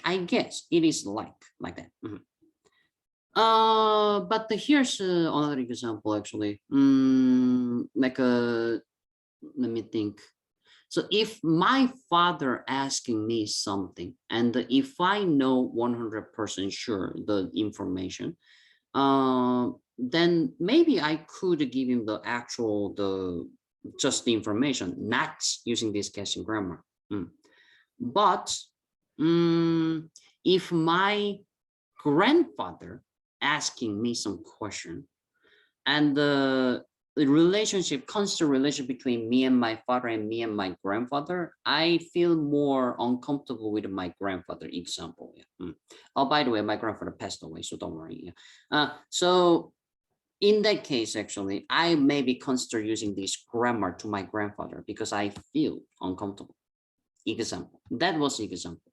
I guess it is like that. But here's another example actually. Let me think. So if my father asking me something, and if I know 100% sure the information, then maybe I could give him the just the information, not using this guessing grammar. But if my grandfather asking me some question, and the constant relationship between me and my father and me and my grandfather, I feel more uncomfortable with my grandfather example. Oh, by the way, my grandfather passed away, so don't worry. So in that case, actually, I maybe consider using this grammar to my grandfather because I feel uncomfortable. Example. That was example.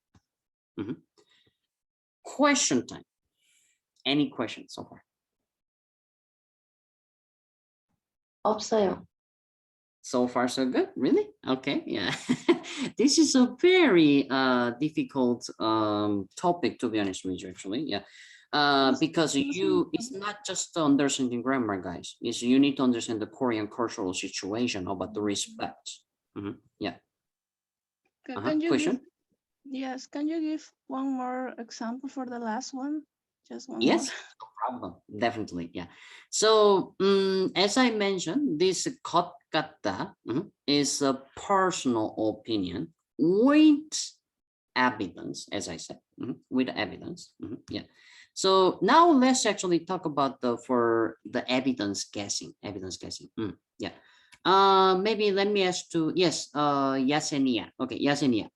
Question time. Any questions so far? 없어요. So far, so good. Really? Okay. Yeah. This is a very difficult topic, to be honest with you, actually. Yeah. Because it's not just understanding grammar, guys. It's you need to understand the Korean cultural situation about the respect. Yeah. Can you question? Yes. Can you give one more example for the last one? Just one Yes, more. no problem. Definitely. Yeah. So as I mentioned, this 것 같다 is a personal opinion with evidence, as I said, with evidence. Yeah. So now let's actually talk about the evidence guessing. Yeah. Maybe let me ask Yesenia. Okay, Yesenia.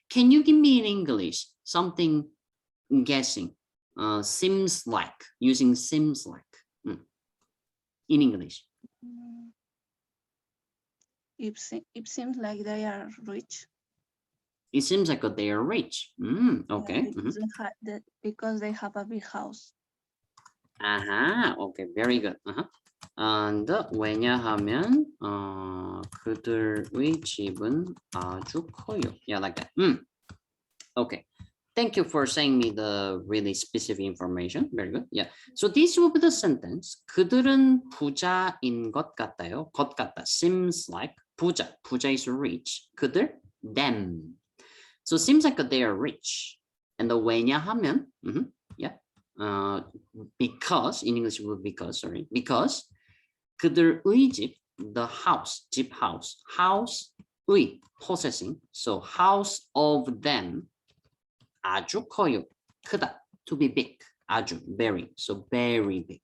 Can you give me in English something guessing? Seems like, using seems like in English. It seems like they are rich. It seems like they are rich. Okay. Because they have a big house. Okay, very good. And 왜냐하면 그들의 집은 아주 커요. Yeah, like that. Okay. Thank you for saying me the really specific information. Very good. Yeah. So this will be the sentence. 그들은 부자인 것 같아요. 것 같다. Seems like 부자. 부자 is rich. 그들, them. So seems like they are rich. And the 왜냐하면, yeah. Because in English will be because. Sorry. Because 그들의 집, the house, 집 house, house의 possessing. So house of them. 아주 커요. 크다. To be big. 아주. Very. So very big.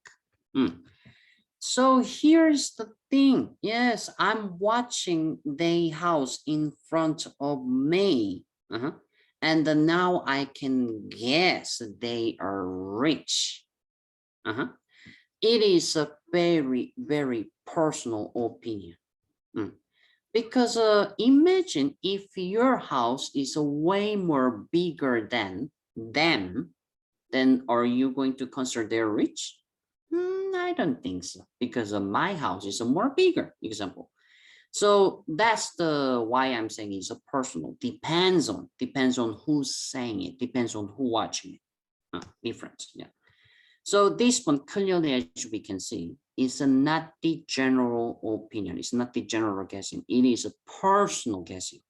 So here's the thing. Yes, I'm watching their house in front of me. And now I can guess they are rich. It is a very, very personal opinion. Because imagine if your house is way more bigger than them, then are you going to consider they're rich? I don't think so, because my house is a more bigger example. So that's the why I'm saying it's a personal. Depends on who's saying it, depends on who watching it. Different, yeah. So this one clearly, as we can see, is not the general opinion. It's not the general guessing. It is a personal guessing.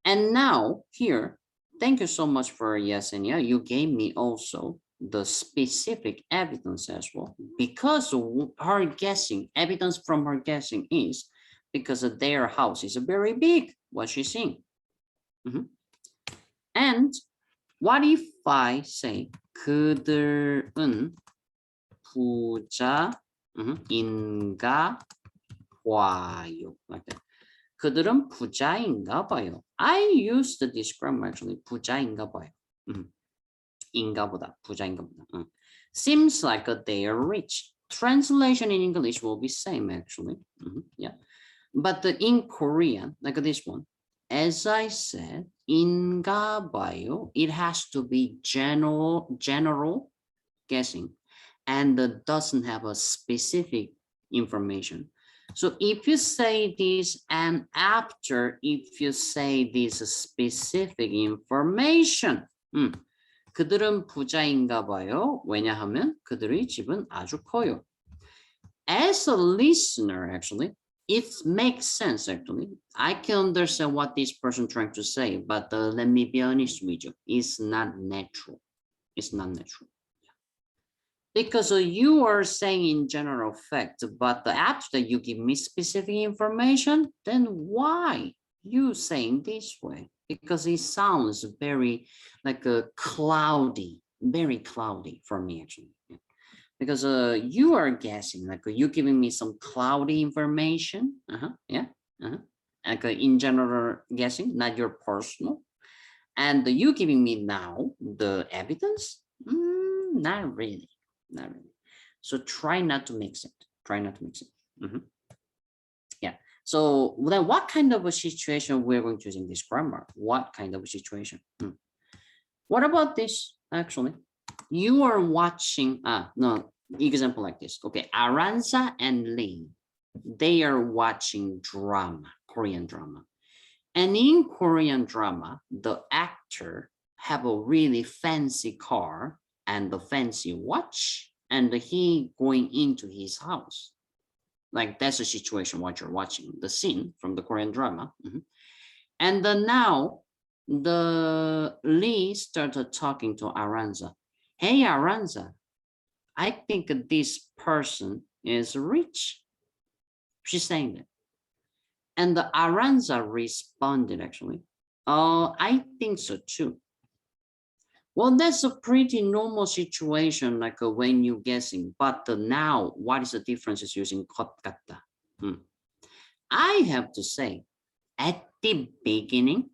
And now here, thank you so much for Yesenia. You gave me also the specific evidence as well, because her guessing, evidence from her guessing is because their house is very big, what she's seeing. And what if I say 그들은 부자인가 봐요, like that. 그들은 부자인가 봐요. I used this grammar actually. 부자인가 봐요. 인가보다 부자인가 보다. Seems like they are rich. Translation in English will be same actually. Yeah, but in Korean, like this one, as I said, 인가 봐요. It has to be general guessing, and doesn't have a specific information. So if you say this and after if you say this specific information, 그들은 부자인가 봐요. 왜냐하면 그들의 집은 아주 커요. As a listener, actually, it makes sense, actually. I can understand what this person trying to say, but let me be honest with you. It's not natural. It's not natural. Because you are saying in general fact, but after you give me specific information, then why you saying this way? Because it sounds very like a cloudy, very cloudy for me actually. Yeah. Because you are guessing, like you giving me some cloudy information. Like in general guessing, not your personal. And you giving me now the evidence? Not really. Not really. So try not to mix it. Try not to mix it. Yeah. So then what kind of a situation we're going to use in this grammar? What kind of a situation? What about this actually? You are watching, no, example like this. Okay, Aranza and Lee, they are watching drama, Korean drama. And in Korean drama, the actor have a really fancy car and the fancy watch, and he going into his house. Like that's the situation what you're watching, the scene from the Korean drama. And then now the Lee started talking to Aranza. Hey Aranza, I think this person is rich. She's saying that. And the Aranza responded actually, I think so too. Well, that's a pretty normal situation, like when you're guessing. But now, what is the difference is using 것 같다? I have to say, at the beginning,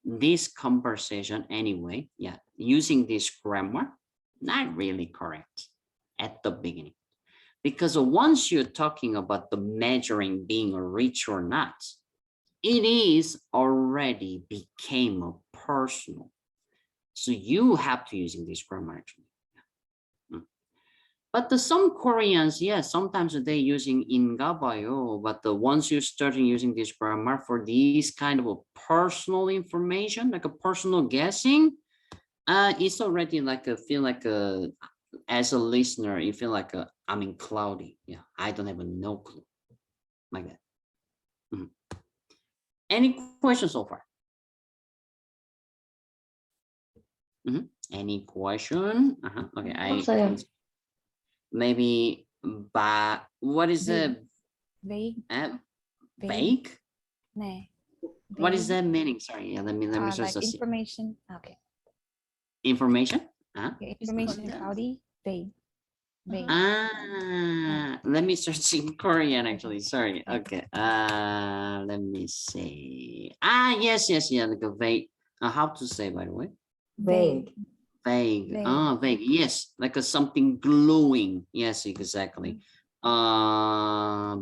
this conversation anyway, yeah, using this grammar, not really correct at the beginning. Because once you're talking about the measuring being rich or not, it is already became a personal. So you have to using this grammar actually. But some Koreans, yes, sometimes they using 인가봐요. But once you start using this grammar for these kind of a personal information, like a personal guessing, it's already like a feel like a, as a listener, you feel like I'm in cloudy. Yeah, I don't have no clue like that. Any questions so far? Any question? Okay, 없어요. maybe what is the Vague. vague? 네. What is Vague. that meaning? Sorry, yeah, let me Like search the information. Okay. information. Okay, information content. cloudy. Vague. Vague. Let me search in Korean actually. Sorry. Okay. Let me see. Yes, yeah, like a vague. How to say, by the way? Vague. Vague. Vague. Vague. Yes, like a something glowing. Yes, exactly. Blank,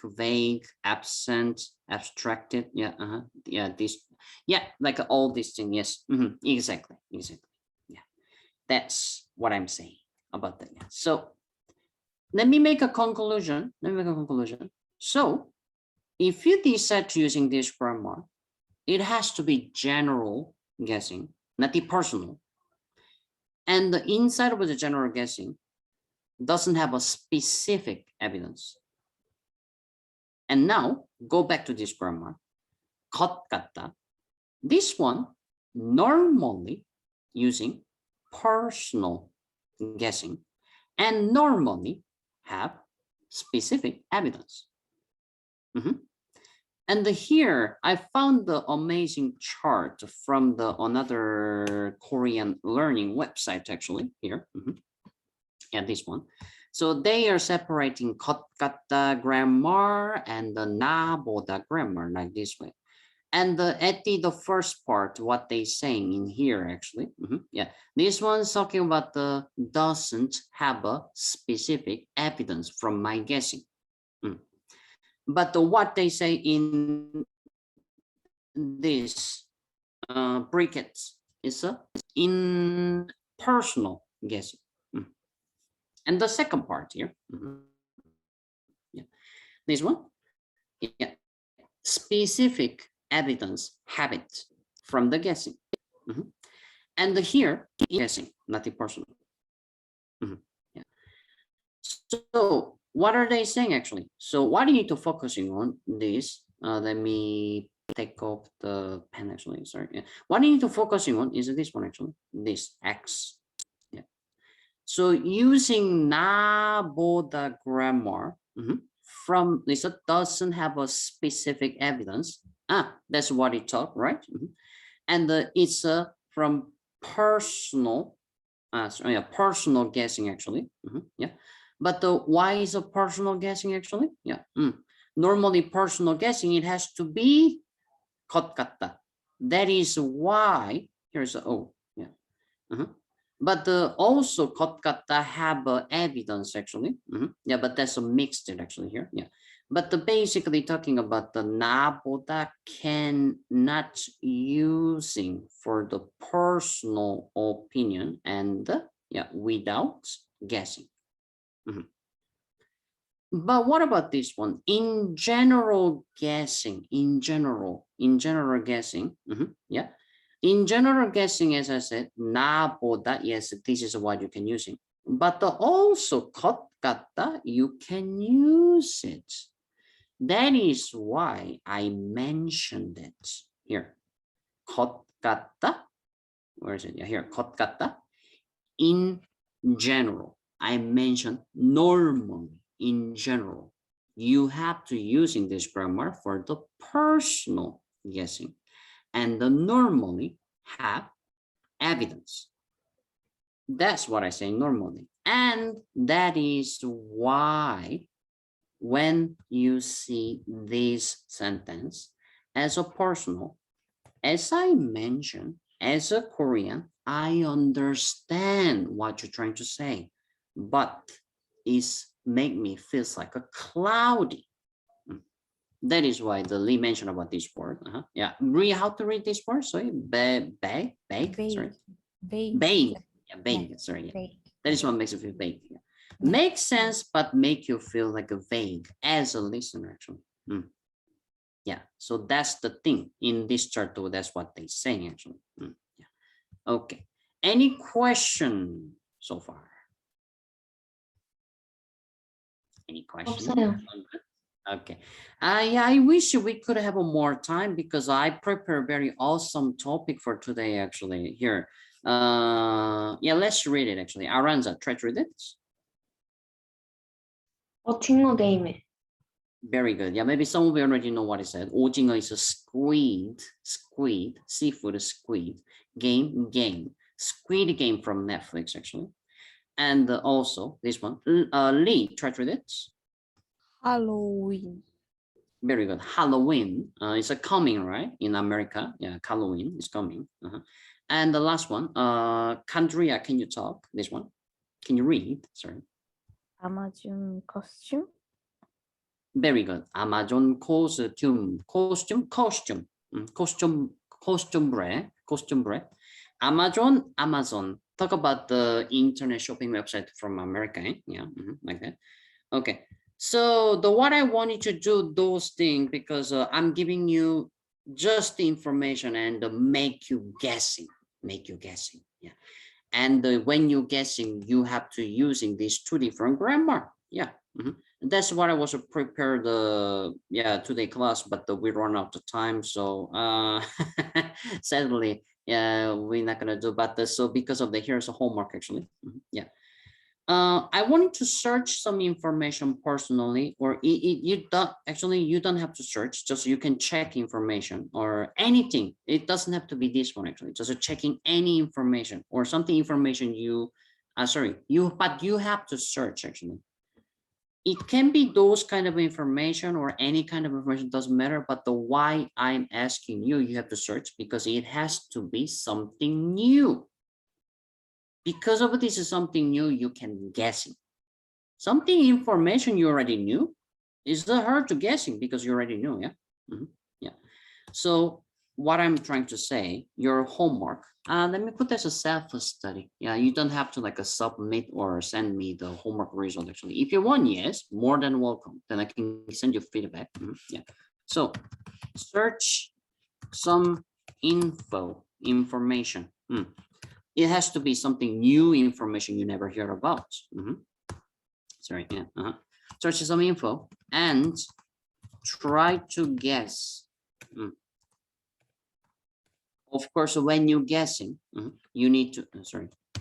vague, absent, abstracted. Yeah. Yeah. This. Yeah, like all these things. Yes. Exactly. Yeah. That's what I'm saying about that. Yeah. So let me make a conclusion. So if you decide to using this grammar, it has to be general guessing, not the personal. And the inside of the general guessing doesn't have a specific evidence. And now go back to this grammar. 것 같다. This one normally using personal guessing and normally have specific evidence. And here I found the amazing chart from the another Korean learning website actually here. Yeah, this one. So they are separating 것 같다 grammar and the 나보다 grammar like this way. And at the first part, what they saying in here actually, yeah, this one's talking about the doesn't have a specific evidence from my guessing. But what they say in this brackets is in personal guessing. And the second part here, yeah, this one, yeah, specific evidence habit from the guessing. And here guessing, not the personal. Yeah. So what are they saying actually? So what you need to focusing on this, let me take off the pen actually, sorry. Yeah. What you need to focusing on is this one actually, this X. Yeah. So using 나보다 grammar from this doesn't have a specific evidence. That's what it taught, right? And it's from personal, personal guessing actually. Yeah. But why is a personal guessing actually? Yeah. Normally personal guessing, it has to be 것 같다. That is why here's a O. Yeah. But also 것 같다 have evidence actually. Yeah, but that's a mixed actually here. Yeah. But basically talking about the 나보다 cannot using for the personal opinion and yeah, without guessing. But what about this one? In general guessing, in general guessing, yeah. In general guessing, as I said, 나보다, yes, this is what you can use it. But also 것 같다, you can use it. That is why I mentioned it here. 것 같다, where is it? Yeah, here, 것 같다. In general, I mentioned normally. In general, you have to using this grammar for the personal guessing, and the normally have evidence. That's what I say normally, and that is why when you see this sentence as a personal, as I mentioned, as a Korean, I understand what you're trying to say, but it's make me feels like a cloudy. That is why the Lee mentioned about this word. Yeah, how to read this word? Sorry, vague. Sorry, Vague. vague. Yeah, vague. Sorry, yeah. Vague. That is what makes it feel vague. Yeah. Make sense, but make you feel like a vague as a listener, actually. Yeah, so that's the thing in this chart, though, that's what they say, actually. Yeah. Okay, any question so far? Any questions? 없어요. Okay. Yeah, I wish we could have more time because I prepared a very awesome topic for today, actually. Here. Yeah, let's read it, actually. Aranza, try to read it. 오징어 게임에. Very good. Yeah, maybe some of you already know what it said. 오징어 is a squid, seafood squid, game, squid game from Netflix, actually. And also this one, Lee, try to read it. Halloween. Very good. Halloween is a coming, right? In America, yeah, Halloween is coming. And the last one, Kandria, can you talk? This one, can you read? Sorry. Amazon costume. Very good. Amazon costume bread. Amazon. Talk about the internet shopping website from America. Eh? Yeah, like that. Okay. So what I wanted to do those things because I'm giving you just the information and make you guessing. Yeah. And when you're guessing, you have to using these two different grammar. Yeah. That's what I was prepared today class, but we run out of time, so sadly we're not gonna do. But so because of the here's a homework actually. Yeah. I wanted to search some information personally, or you don't have to search, just you can check information or anything. It doesn't have to be this one actually, just checking any information or something information but you have to search actually. It can be those kind of information or any kind of information, doesn't matter, but the why I'm asking you have to search because it has to be something new. Because of this is something new, you can guessing. Something information you already knew is hard to guessing because you already knew, yeah? Yeah. So what I'm trying to say, your homework, let me put this as a self-study. Yeah, you don't have to like submit or send me the homework result actually. If you want, yes, more than welcome. Then I can send you feedback. Yeah. So search some information. It has to be something new information you never hear about. Sorry, yeah. Search some info and try to guess. Of course, when you're guessing, you need to,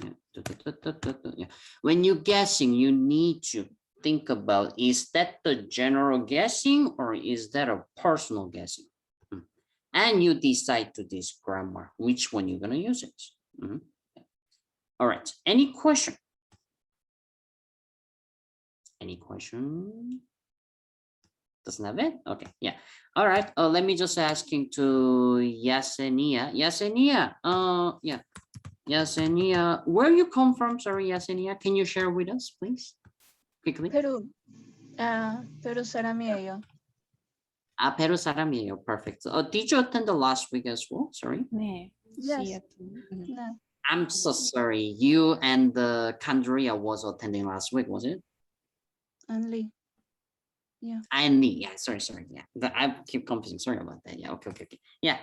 yeah. When you're guessing, you need to think about, is that the general guessing or is that a personal guessing? And you decide to this grammar, which one you're gonna use it. All right, any question? Any question? Doesn't have it? Okay, yeah. All right, let me just asking to Yesenia. Yesenia, yeah. Yesenia, where you come from? Sorry, Yesenia, can you share with us, please? Quickly. Peru. Peru 사람이에요. Peru 사람이에요. Perfect. Did you attend the last week as well? Sorry. 네. Yes. No. I'm so sorry. You and the Kandria was attending last week, was it? Only. Yeah. And me, yeah, sorry, yeah. I keep confusing, sorry about that. Yeah, okay. Yeah.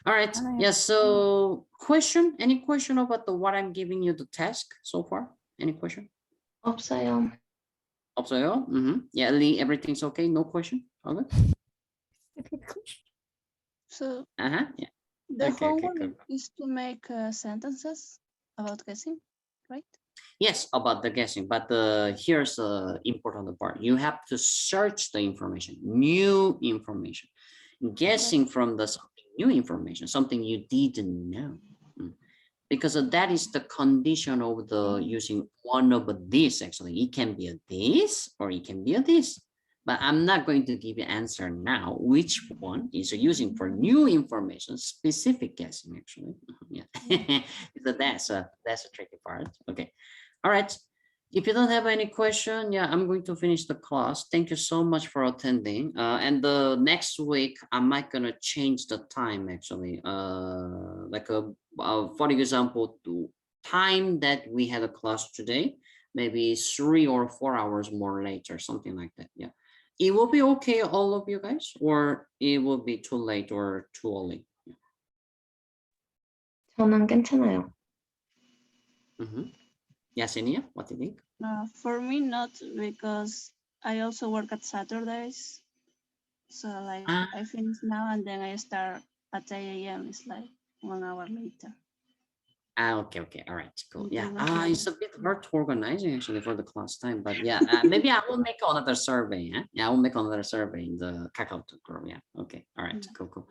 All right, yeah, so any question about what I'm giving you the task so far? Any question? 없어요. 없어요? Yeah, Lee, everything's okay, no question? Okay. So Yeah. the Okay, homework good. is to make sentences about guessing, right? Yes, about the guessing, but here's the important part. You have to search the information, new information, guessing from the something new information, something you didn't know. Because that is the condition of the using one of this actually. It can be a this or it can be a this. But I'm not going to give you answer now. Which one is using for new information, specific guessing actually. Yeah. So that's a tricky part. Okay. All right. If you don't have any question, yeah, I'm going to finish the class. Thank you so much for attending. And the next week, I might gonna change the time actually. For example, the time that we had a class today, maybe 3 or 4 hours more later, something like that. Yeah, it will be okay, all of you guys, or it will be too late or too early. 저는 괜찮아요. Yesenia, what do you think? For me, not, because I also work at Saturdays. So like I finish now and then I start at 8 a.m. It's like 1 hour later. Okay, all right, cool. Yeah, Okay. it's a bit hard to organize actually for the class time, but yeah, maybe I will make another survey. Yeah, I will make another survey in the Kakao group. Yeah, okay, all right, cool.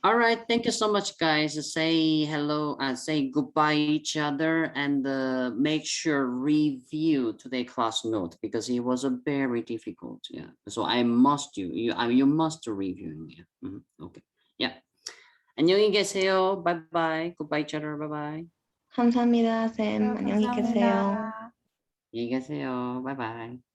All right, thank you so much, guys. Say hello and say goodbye each other, and make sure review today class note because it was a very difficult. Yeah, so I must you must review. Yeah, okay, yeah. 안녕히 계세요. Bye bye. Goodbye each other. Bye bye. 감사합니다, 쌤. 안녕히 감사합니다. 계세요. 안녕히 계세요. Bye bye.